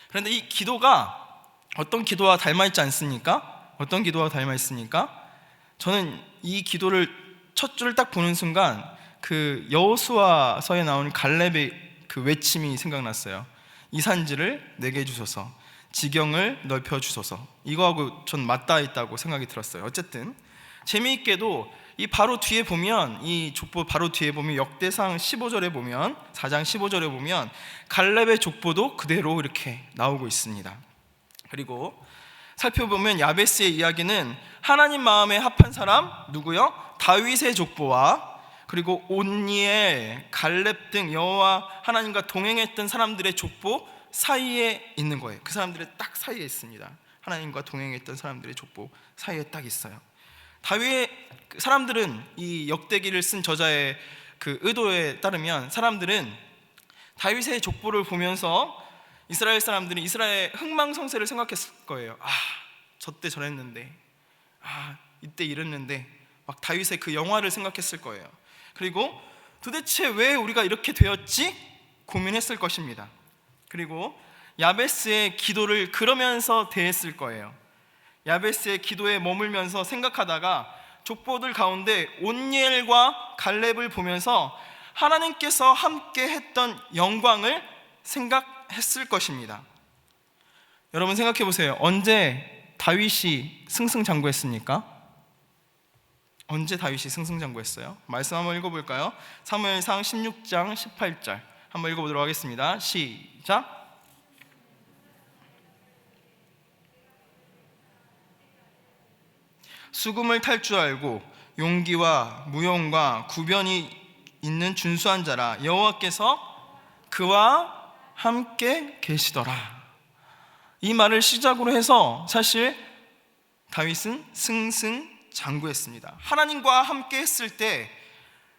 그런데 이 기도가 어떤 기도와 닮아있지 않습니까? 어떤 기도와 닮아있습니까? 저는 이 기도를 첫 줄을 딱 보는 순간 그 여호수아서에 나오는 갈렙의 그 외침이 생각났어요. 이 산지를 내게 주소서, 지경을 넓혀주소서. 이거하고 전 맞닿아 있다고 생각이 들었어요. 어쨌든 재미있게도 이 바로 뒤에 보면, 이 족보 바로 뒤에 보면 역대상 15절에 보면, 4장 15절에 보면 갈렙의 족보도 그대로 이렇게 나오고 있습니다. 그리고 살펴보면 야베스의 이야기는 하나님 마음에 합한 사람 누구요? 다윗의 족보와 그리고 온니엘, 갈렙 등 여호와 하나님과 동행했던 사람들의 족보 사이에 있는 거예요. 그 사람들의 딱 사이에 있습니다. 하나님과 동행했던 사람들의 족보 사이에 딱 있어요. 다윗의 사람들은, 이 역대기를 쓴 저자의 그 의도에 따르면 사람들은 다윗의 족보를 보면서 이스라엘 사람들은 이스라엘 흥망성쇠를 생각했을 거예요. 저때 저랬는데, 이때 이랬는데, 막 다윗의 그 영화를 생각했을 거예요. 그리고 도대체 왜 우리가 이렇게 되었지? 고민했을 것입니다. 그리고 야베스의 기도를 그러면서 대했을 거예요. 야베스의 기도에 머물면서 생각하다가 족보들 가운데 온니엘과 갈렙을 보면서 하나님께서 함께 했던 영광을 생각했을 것입니다. 여러분 생각해 보세요. 언제 다윗이 승승장구했습니까? 언제 다윗이 승승장구했어요? 말씀 한번 읽어볼까요? 사무엘상 16장 18절 한번 읽어보도록 하겠습니다. 시작. 수금을 탈 줄 알고 용기와 무용과 구변이 있는 준수한 자라, 여호와께서 그와 함께 계시더라. 이 말을 시작으로 해서 사실 다윗은 승승장구했습니다. 하나님과 함께 했을 때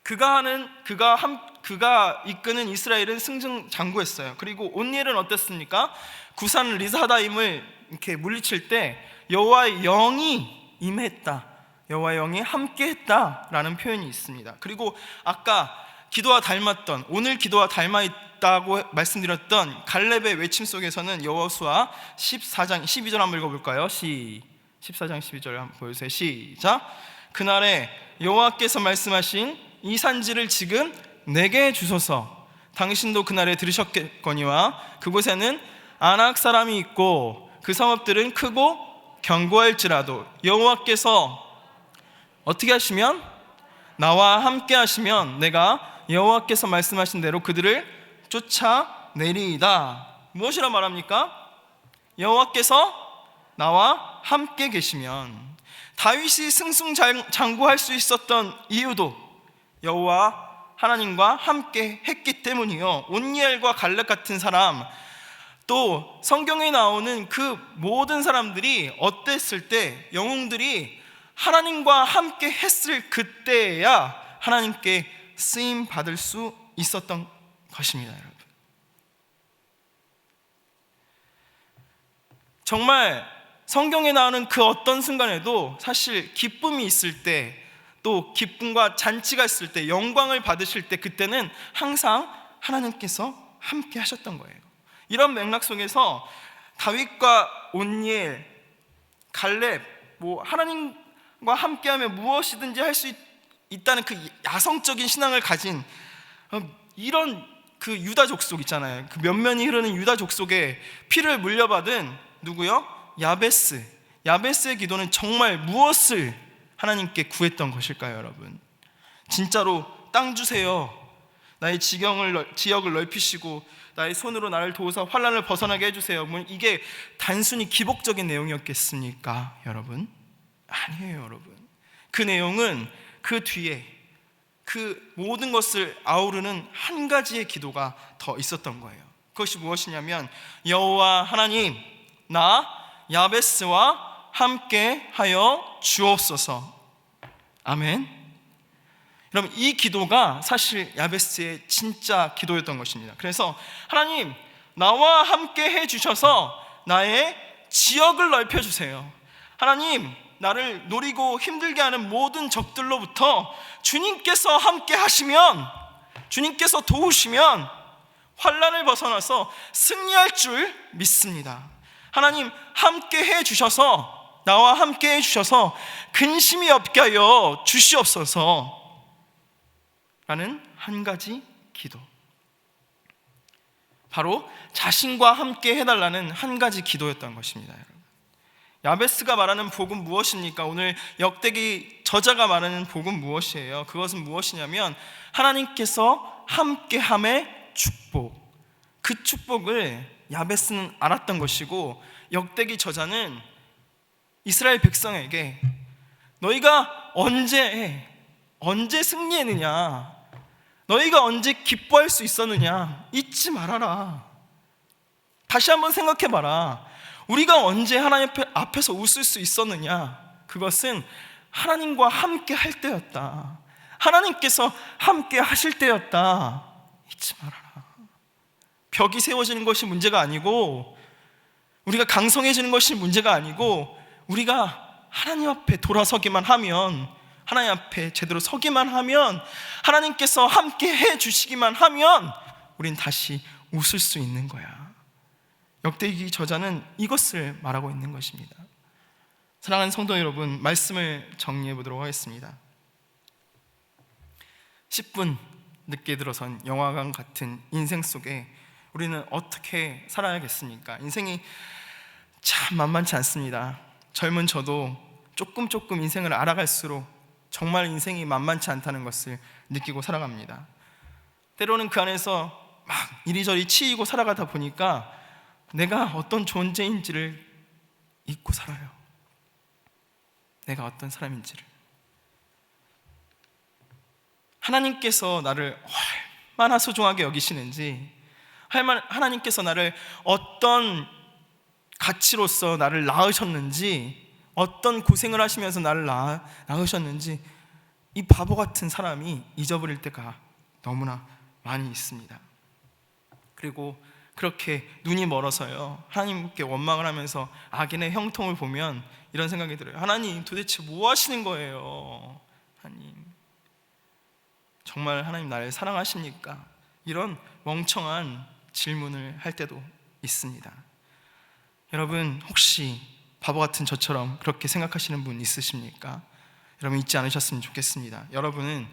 그가 이끄는 이스라엘은 승승장구했어요. 그리고 온니엘은 어땠습니까? 구산 리사다임을 이렇게 물리칠 때 여호와의 영이 임했다, 여호와의 영이 함께했다라는 표현이 있습니다. 그리고 아까 기도와 닮았던, 오늘 기도와 닮아있다고 말씀드렸던 갈렙의 외침 속에서는 여호수아 14장 12절 한번 읽어볼까요? 14장 12절 한번 보여주세요. 시작. 그날에 여호와께서 말씀하신 이 산지를 지금 내게 주소서. 당신도 그날에 들으셨겠거니와 그곳에는 아낙 사람이 있고 그 성읍들은 크고 견고할지라도 여호와께서 어떻게 하시면, 나와 함께 하시면 내가 여호와께서 말씀하신 대로 그들을 쫓아내리이다, 무엇이라 말합니까? 여호와께서 나와 함께 계시면. 다윗이 승승장구할 수 있었던 이유도 여호와 하나님과 함께 했기 때문이요. 온니엘과 갈렙 같은 사람, 또 성경에 나오는 그 모든 사람들이 어땠을 때, 영웅들이 하나님과 함께 했을 그때야 하나님께 쓰임 받을 수 있었던 것입니다. 여러분, 정말 성경에 나오는 그 어떤 순간에도 사실 기쁨이 있을 때, 또 기쁨과 잔치가 있을 때, 영광을 받으실 때, 그때는 항상 하나님께서 함께 하셨던 거예요. 이런 맥락 속에서 다윗과 온니엘, 갈렙, 하나님과 함께하면 무엇이든지 할 수 있다는 그 야성적인 신앙을 가진 이런 그 유다 족속 있잖아요. 그 면면이 흐르는 유다 족속에 피를 물려받은 누구요? 야베스의 기도는 정말 무엇을 하나님께 구했던 것일까요, 여러분? 진짜로 땅 주세요, 나의 지역을 넓히시고 나의 손으로 나를 도우사 환난을 벗어나게 해주세요. 이게 단순히 기복적인 내용이었겠습니까, 여러분? 아니에요, 여러분. 그 내용은 그 뒤에 그 모든 것을 아우르는 한 가지의 기도가 더 있었던 거예요. 그것이 무엇이냐면, 여호와 하나님, 나 야베스와 함께 하여 주옵소서. 아멘. 여러분, 이 기도가 사실 야베스의 진짜 기도였던 것입니다. 그래서 하나님, 나와 함께 해주셔서 나의 지역을 넓혀주세요. 하나님, 나를 노리고 힘들게 하는 모든 적들로부터 주님께서 함께 하시면, 주님께서 도우시면 환난을 벗어나서 승리할 줄 믿습니다. 하나님, 함께 해주셔서, 나와 함께 해주셔서 근심이 없게 하여 주시옵소서 라는 한 가지 기도, 바로 자신과 함께 해달라는 한 가지 기도였던 것입니다. 여러분, 야베스가 말하는 복은 무엇입니까? 오늘 역대기 저자가 말하는 복은 무엇이에요? 그것은 무엇이냐면 하나님께서 함께함의 축복. 그 축복을 야베스는 알았던 것이고, 역대기 저자는 이스라엘 백성에게 너희가 언제 승리했느냐, 너희가 언제 기뻐할 수 있었느냐 잊지 말아라. 다시 한번 생각해봐라. 우리가 언제 하나님 앞에서 웃을 수 있었느냐? 그것은 하나님과 함께 할 때였다. 하나님께서 함께 하실 때였다. 잊지 말아라. 벽이 세워지는 것이 문제가 아니고, 우리가 강성해지는 것이 문제가 아니고, 우리가 하나님 앞에 돌아서기만 하면, 하나님 앞에 제대로 서기만 하면, 하나님께서 함께 해주시기만 하면 우린 다시 웃을 수 있는 거야. 역대기 저자는 이것을 말하고 있는 것입니다. 사랑하는 성도 여러분, 말씀을 정리해 보도록 하겠습니다. 10분 늦게 들어선 영화관 같은 인생 속에 우리는 어떻게 살아야겠습니까? 인생이 참 만만치 않습니다. 젊은 저도 조금 인생을 알아갈수록 정말 인생이 만만치 않다는 것을 느끼고 살아갑니다. 때로는 그 안에서 막 이리저리 치이고 살아가다 보니까 내가 어떤 존재인지를 잊고 살아요. 내가 어떤 사람인지를. 하나님께서 나를 얼마나 소중하게 여기시는지, 하나님께서 나를 어떤 가치로서 나를 낳으셨는지, 어떤 고생을 하시면서 나를 낳으셨는지 이 바보 같은 사람이 잊어버릴 때가 너무나 많이 있습니다. 그리고 그렇게 눈이 멀어서요, 하나님께 원망을 하면서 악인의 형통을 보면 이런 생각이 들어요. 하나님, 도대체 뭐 하시는 거예요? 하나님, 정말 하나님 나를 사랑하십니까? 이런 멍청한 질문을 할 때도 있습니다. 여러분, 혹시 바보 같은 저처럼 그렇게 생각하시는 분 있으십니까? 여러분, 잊지 않으셨으면 좋겠습니다. 여러분은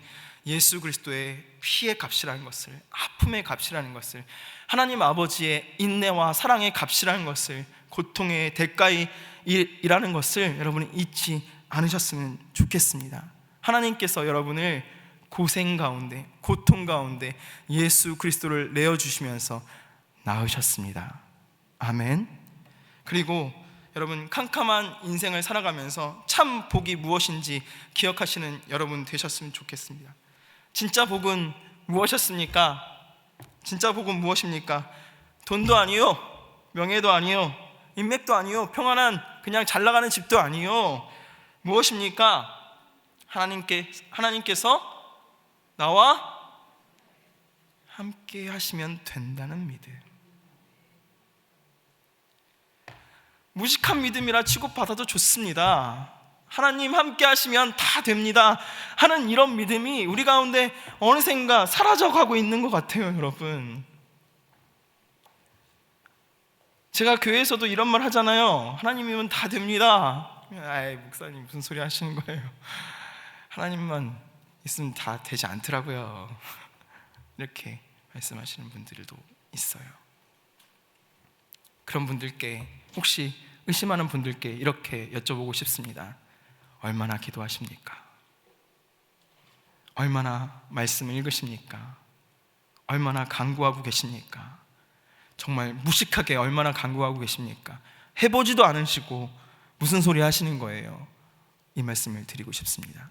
예수 그리스도의 피의 값이라는 것을, 아픔의 값이라는 것을, 하나님 아버지의 인내와 사랑의 값이라는 것을, 고통의 대가이라는 것을 여러분이 잊지 않으셨으면 좋겠습니다. 하나님께서 여러분을 고생 가운데, 고통 가운데 예수 그리스도를 내어주시면서 낳으셨습니다. 아멘. 그리고 여러분, 캄캄한 인생을 살아가면서 참 복이 무엇인지 기억하시는 여러분 되셨으면 좋겠습니다. 진짜 복은 무엇이었습니까? 진짜 복은 무엇입니까? 돈도 아니요, 명예도 아니요, 인맥도 아니요, 평안한 그냥 잘 나가는 집도 아니요. 무엇입니까? 하나님께서 나와 함께 하시면 된다는 믿음. 무식한 믿음이라 취급받아도 좋습니다. 하나님 함께 하시면 다 됩니다 하는 이런 믿음이 우리 가운데 어느샌가 사라져가고 있는 것 같아요. 여러분, 제가 교회에서도 이런 말 하잖아요. 하나님이면 다 됩니다. 아이, 목사님 무슨 소리 하시는 거예요? 하나님만 있으면 다 되지 않더라고요. 이렇게 말씀하시는 분들도 있어요. 그런 분들께, 혹시 의심하는 분들께 이렇게 여쭤보고 싶습니다. 얼마나 기도하십니까? 얼마나 말씀을 읽으십니까? 얼마나 간구하고 계십니까? 정말 무식하게 얼마나 간구하고 계십니까? 해보지도 않으시고 무슨 소리 하시는 거예요? 이 말씀을 드리고 싶습니다.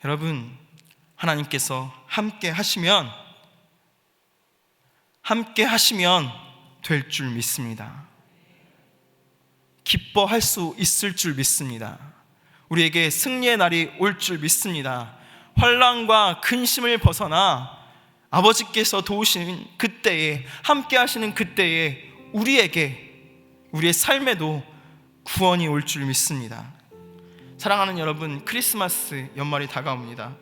여러분, 하나님께서 함께 하시면 될 줄 믿습니다. 기뻐할 수 있을 줄 믿습니다. 우리에게 승리의 날이 올 줄 믿습니다. 환난과 근심을 벗어나 아버지께서 도우시는 그때에, 함께 하시는 그때에 우리의 삶에도 구원이 올 줄 믿습니다. 사랑하는 여러분, 크리스마스 연말이 다가옵니다.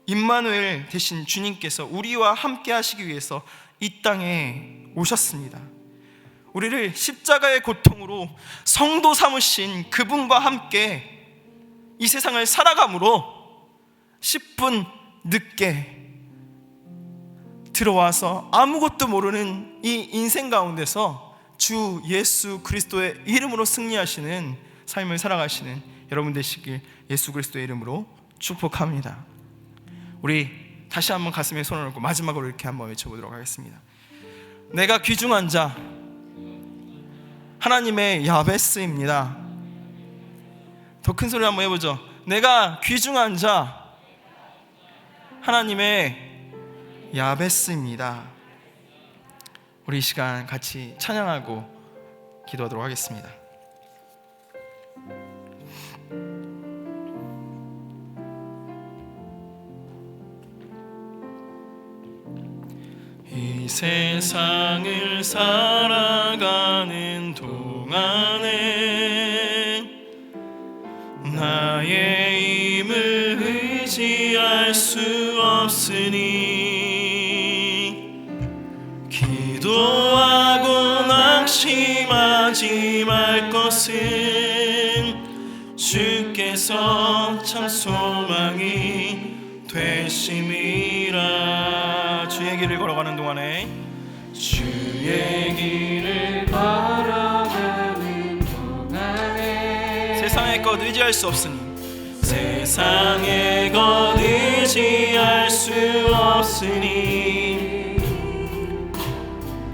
임마누엘 되신 주님께서 우리와 함께 하시기 위해서 이 땅에 오셨습니다. 우리를 십자가의 고통으로 성도 삼으신 그분과 함께 이 세상을 살아감으로 10분 늦게 들어와서 아무것도 모르는 이 인생 가운데서 주 예수 그리스도의 이름으로 승리하시는 삶을 살아가시는 여러분 되시길 예수 그리스도의 이름으로 축복합니다. 우리 다시 한번 가슴에 손을 얹고 마지막으로 이렇게 한번 외쳐보도록 하겠습니다. 내가 귀중한 자 하나님의 야베스입니다. 더 큰 소리로 한번 해보죠. 내가 귀중한 자 하나님의 야베스입니다. 우리 이 시간 같이 찬양하고 기도하도록 하겠습니다. 이 세상을 살아가는 동안에 나의 힘을 의지할 수 없으니 기도하고 낙심하지 말 것은 주께서 참 소망이 되심이라. 주의 길을 걸어가는 동안에 주의 길을 걸어가는 동안에 세상의 것 의지할 수 없으니 세상의 것 의지할 수 없으니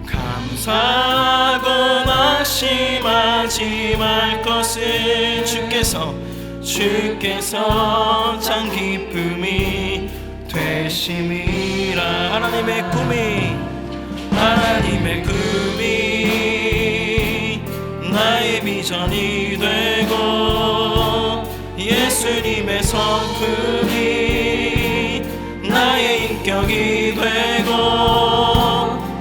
감사하고 낙심하지 말 것은 주께서 참 기쁨이 되심이라. 하나님의 꿈이 나의 비전이 되고 예수님의 성품이 나의 인격이 되고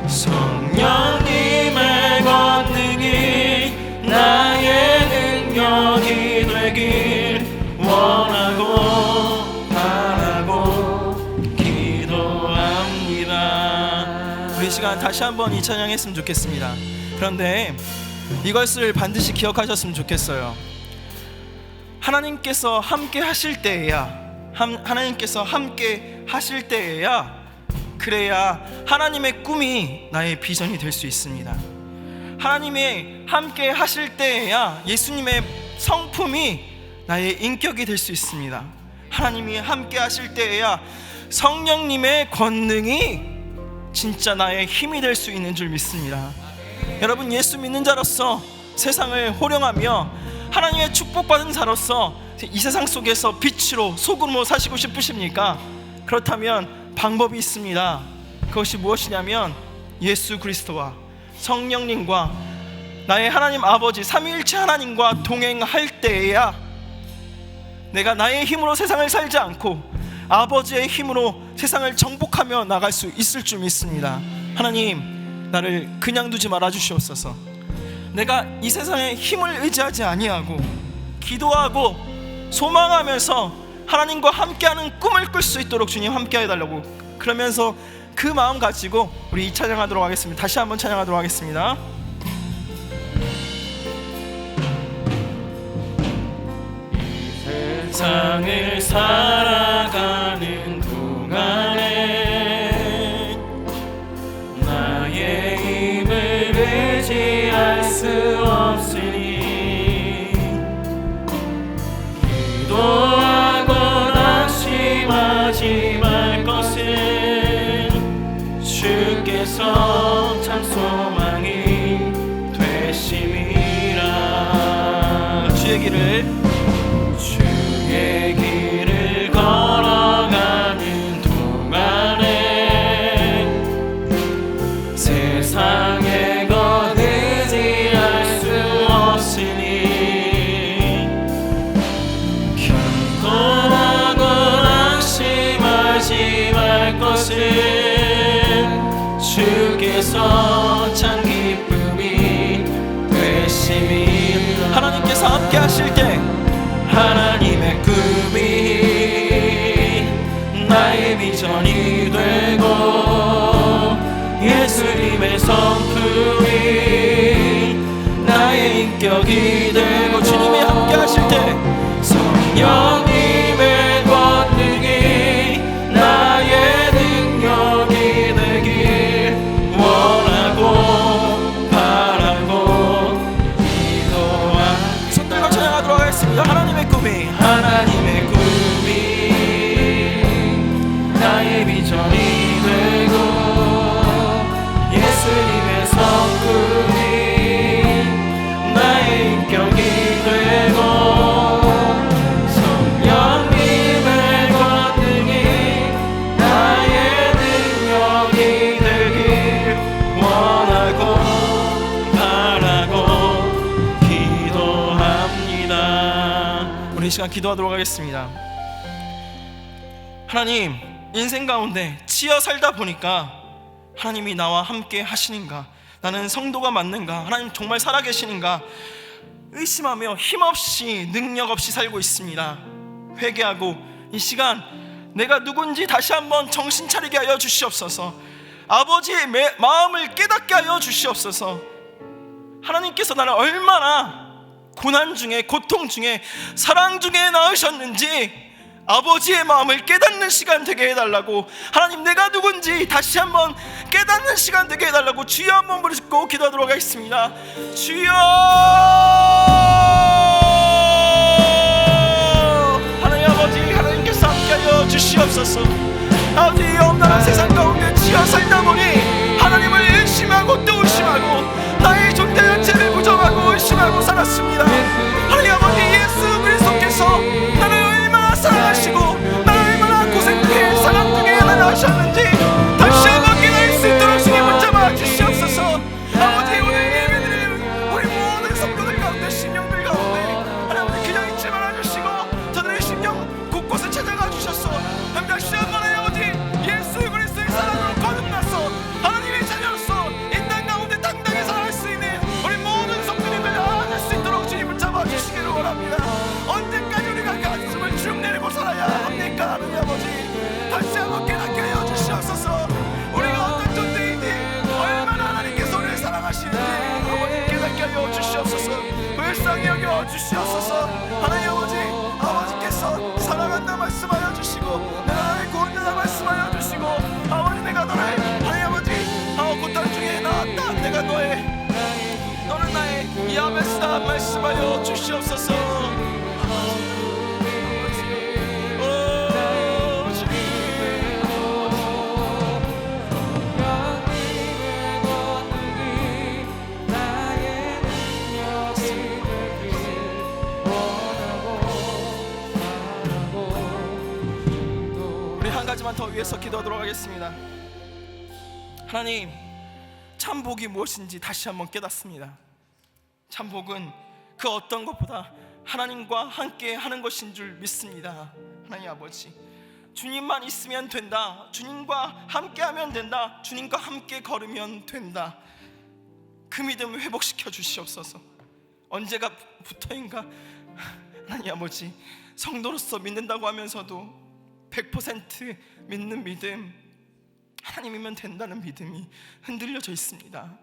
성령님의 권능이 나의 능력이 되길 원하고 바라고 기도합니다. 우리 시간 다시 한번 이 찬양했으면 좋겠습니다. 그런데 이것을 반드시 기억하셨으면 좋겠어요. 하나님께서 함께 하실 때에야 그래야 하나님의 꿈이 나의 비전이 될 수 있습니다. 하나님의 함께 하실 때에야 예수님의 성품이 나의 인격이 될 수 있습니다. 하나님이 함께 하실 때에야 성령님의 권능이 진짜 나의 힘이 될 수 있는 줄 믿습니다. 여러분, 예수 믿는 자로서 세상을 호령하며 하나님의 축복받은 자로서 이 세상 속에서 빛으로 소금으로 사시고 싶으십니까? 그렇다면 방법이 있습니다. 그것이 무엇이냐면 예수 그리스도와 성령님과 나의 하나님 아버지 삼위일체 하나님과 동행할 때에야 내가 나의 힘으로 세상을 살지 않고 아버지의 힘으로 세상을 정복하며 나갈 수 있을 줄 믿습니다. 하나님, 나를 그냥 두지 말아 주시옵소서. 내가 이 세상의 힘을 의지하지 아니하고 기도하고 소망하면서 하나님과 함께하는 꿈을 꿀 수 있도록 주님 함께 해달라고, 그러면서 그 마음 가지고 우리 찬양하도록 하겠습니다. 다시 한번 찬양하도록 하겠습니다. 세상을 살아가는 동안에 나의 힘을 의지할 수 없으니 기도하고 낙심하지 말 것은 주께서 참 소망이 되심이라. 주의 길을 걸어가는 동안에 세상의 것 의지할 수 없으니 기도하고 낙심하지 말 것은 주께서 참 기쁨이 되심이라. 하나님께서 함께 하실 때 하나님의 꿈이 나의 비전이 되고 예수님의 성품이 나의 인격이 되고 주님이 함께 하실 때 성령님의 권능이 나의 능력이 되길 원하고 바라고 기도합니다. 손 들고 찬양하도록 하겠습니다. 하나님의 꿈이 나의 비전이 되고 예수님의 성품이 나의 인격이 되고 성령님의 권능이 나의 능력이 되길 원하고 바라고 기도합니다. 우리 이 시간 기도하도록 하겠습니다. 하나님, 인생 가운데 치여 살다 보니까 하나님이 나와 함께 하시는가, 나는 성도가 맞는가, 하나님 정말 살아계시는가 의심하며 힘없이 능력 없이 살고 있습니다. 회개하고 이 시간 내가 누군지 다시 한번 정신 차리게 하여 주시옵소서. 아버지의 마음을 깨닫게 하여 주시옵소서. 하나님께서 나를 얼마나 고난 중에, 고통 중에, 사랑 중에 낳으셨는지 아버지의 마음을 깨닫는 시간 되게 해달라고, 하나님 내가 누군지 다시 한번 깨닫는 시간 되게 해달라고 주여 한번 부르짖고 기도하도록 하겠습니다. 주여, 하나님 아버지, 하나님께서 함께하여 주시옵소서. 아버지, 엄난한 세상 가운데 치여 살다 보니 하나님을 의심하고 또 의심하고 나의 존재 자체를 부정하고 의심하고 살았습니다. 하나님 아버지, 예수 그리스도께서 나를 얼마나 사랑하시고 나를 얼마나 고생케 사랑 중에 하나 하셨는지 다시 한번 깨달을 수 있도록 주님 붙잡아 주시옵소서. 아버지, 오늘 예배드릴 우리 모든 성도들 가운데, 심령들 가운데 하나님 그냥 잊지 말아주시고 저들의 심령 곳곳에 찾아가 주셨소. 다시 한번 아버지, 예수 그리스도의 사랑으로 거듭나서 하나님의 자녀로서 이 땅 가운데 당당히 살아갈 수 있는 우리 모든 성도님들 안을 수 있도록 주님 붙잡아 주시기를 원합니다. 언제까지 우리가 가슴을 쭉 내리고 살아야 합니까? 하나님 아버지, 다시 한번 깨닫게 하여 주시옵소서. 우리가 어떤 존재인지, 얼마나 하나님께서 우리를 사랑하시는지 아버지 깨닫게 하여 주시옵소서. 불쌍히 여겨 주시옵소서. 하나님 아버지, 아버지께서 사랑한다 말씀하여 주시고 내가 나를 구원한다 말씀하여 주시고 아버지, 내가 너를 하나님 아버지 고통 중에 나왔다, 내가 너는 나의 야베스다 말씀하여 주시옵소서. 위해서 기도하도록 하겠습니다. 하나님, 참복이 무엇인지 다시 한번 깨닫습니다. 참복은 그 어떤 것보다 하나님과 함께 하는 것인 줄 믿습니다. 하나님 아버지, 주님만 있으면 된다, 주님과 함께 하면 된다, 주님과 함께 걸으면 된다, 그 믿음을 회복시켜 주시옵소서. 언제가 부터인가 하나님 아버지, 성도로서 믿는다고 하면서도 100% 믿는 믿음, 하나님이면 된다는 믿음이 흔들려져 있습니다.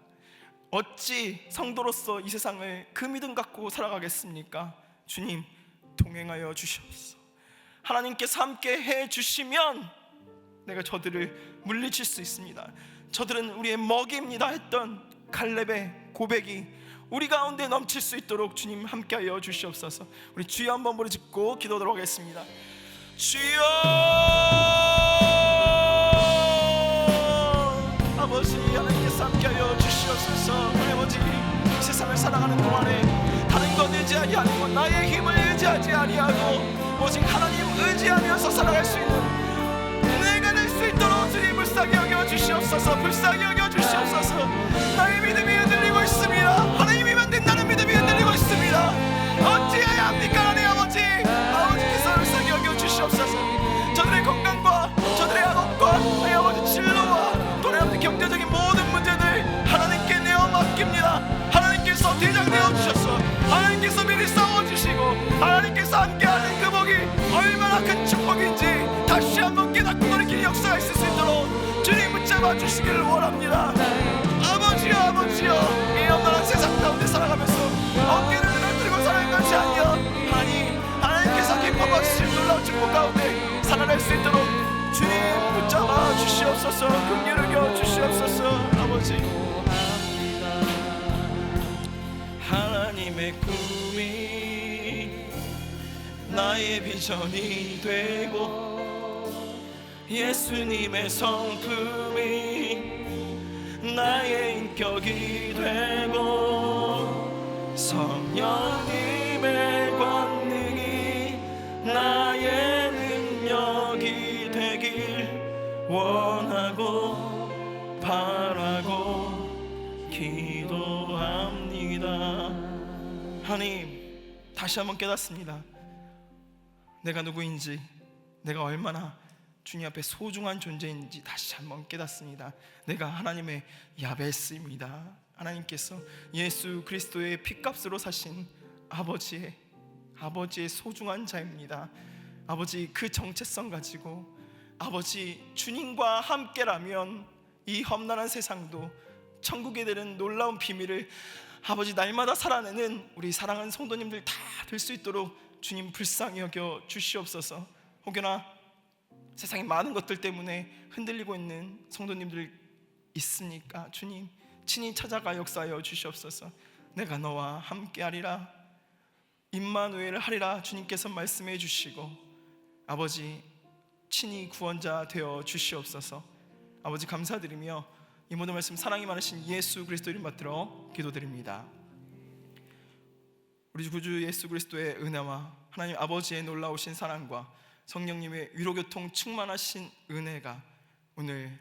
어찌 성도로서 이 세상을 그 믿음 갖고 살아가겠습니까? 주님, 동행하여 주시옵소서. 하나님께서 함께 해 주시면 내가 저들을 물리칠 수 있습니다. 저들은 우리의 먹이입니다 했던 갈렙의 고백이 우리 가운데 넘칠 수 있도록 주님 함께하여 주시옵소서. 우리 주여 한번 부르짖고 기도하도록 하겠습니다. 주여, 아버지, 하나님께서 함께하여 주시옵소서. 우리 아버지, 세상을 살아가는 동안에 다른 것 의지하지 아니하고 나의 힘을 의지하지 아니하고 오직 하나님 의지하면서 살아갈 수 있는 내가 될 수 있도록 주님 불쌍히 여겨 주시옵소서. 불쌍히 여겨 주시옵소서. 나의 믿음이 흔들리고 있습니다. 하나님이면 된다는 믿음이 흔들리고 있습니다. 어찌해야 합니까? 하나님 아버지, 아버지께서 불쌍히 여겨 주시옵소서. 저들의 건강과 저들의 학업과 하나님 아버지 진로와 또 하나님 경제적인 모든 문제들 하나님께 내어 맡깁니다. 하나님께서 대장 되어 주셔서 하나님께서 미리 싸워주시고 하나님께서 함께하는 그 복이 얼마나 큰 축복인지 다시 한번 깨닫고 돌이키는 역사가 있을 수 있도록 주님 붙잡아 주시기를 원합니다. 아버지여, 아버지여, 이 엄란한 세상 가운데 살아가면서 어깨를 늘어뜨리고 사는 것이 아니여 하나님께서 기뻐 주신 놀라운 축복 가운데 살아갈 수 있도록 주님 붙잡아 주시옵소서. 긍휼을 여겨 주시옵소서. 아버지, 하나님의 꿈이 나의 비전이 되고 예수님의 성품이 나의 인격이 되고 성령님의 권능이 나의 능력이 되길 원하고 바라고 기도합니다. 하나님, 다시 한번 깨닫습니다. 내가 누구인지, 내가 얼마나 주님 앞에 소중한 존재인지 다시 한번 깨닫습니다. 내가 하나님의 야베스입니다. 하나님께서 예수 그리스도의 피값으로 사신 아버지의 소중한 자입니다. 아버지, 그 정체성 가지고 아버지 주님과 함께라면 이 험난한 세상도 천국에 되는 놀라운 비밀을 아버지 날마다 살아내는 우리 사랑하는 성도님들 다 될 수 있도록 주님 불쌍히 여겨 주시옵소서. 혹여나 세상의 많은 것들 때문에 흔들리고 있는 성도님들 있습니까? 주님 친히 찾아가 역사하여 주시옵소서. 내가 너와 함께하리라, 임마누엘을 하리라 주님께서 말씀해 주시고 아버지 친히 구원자 되어 주시옵소서. 아버지 감사드리며 이 모든 말씀 사랑이 많으신 예수 그리스도 이름 받들어 기도드립니다. 우리 구주 예수 그리스도의 은혜와 하나님 아버지의 놀라우신 사랑과 성령님의 위로교통 충만하신 은혜가 오늘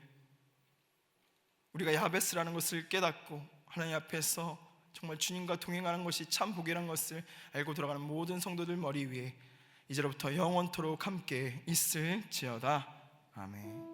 우리가 야베스라는 것을 깨닫고 하나님 앞에서 정말 주님과 동행하는 것이 참 복이라는 것을 알고 돌아가는 모든 성도들 머리 위에 이제로부터 영원토록 함께 있을지어다. 아멘.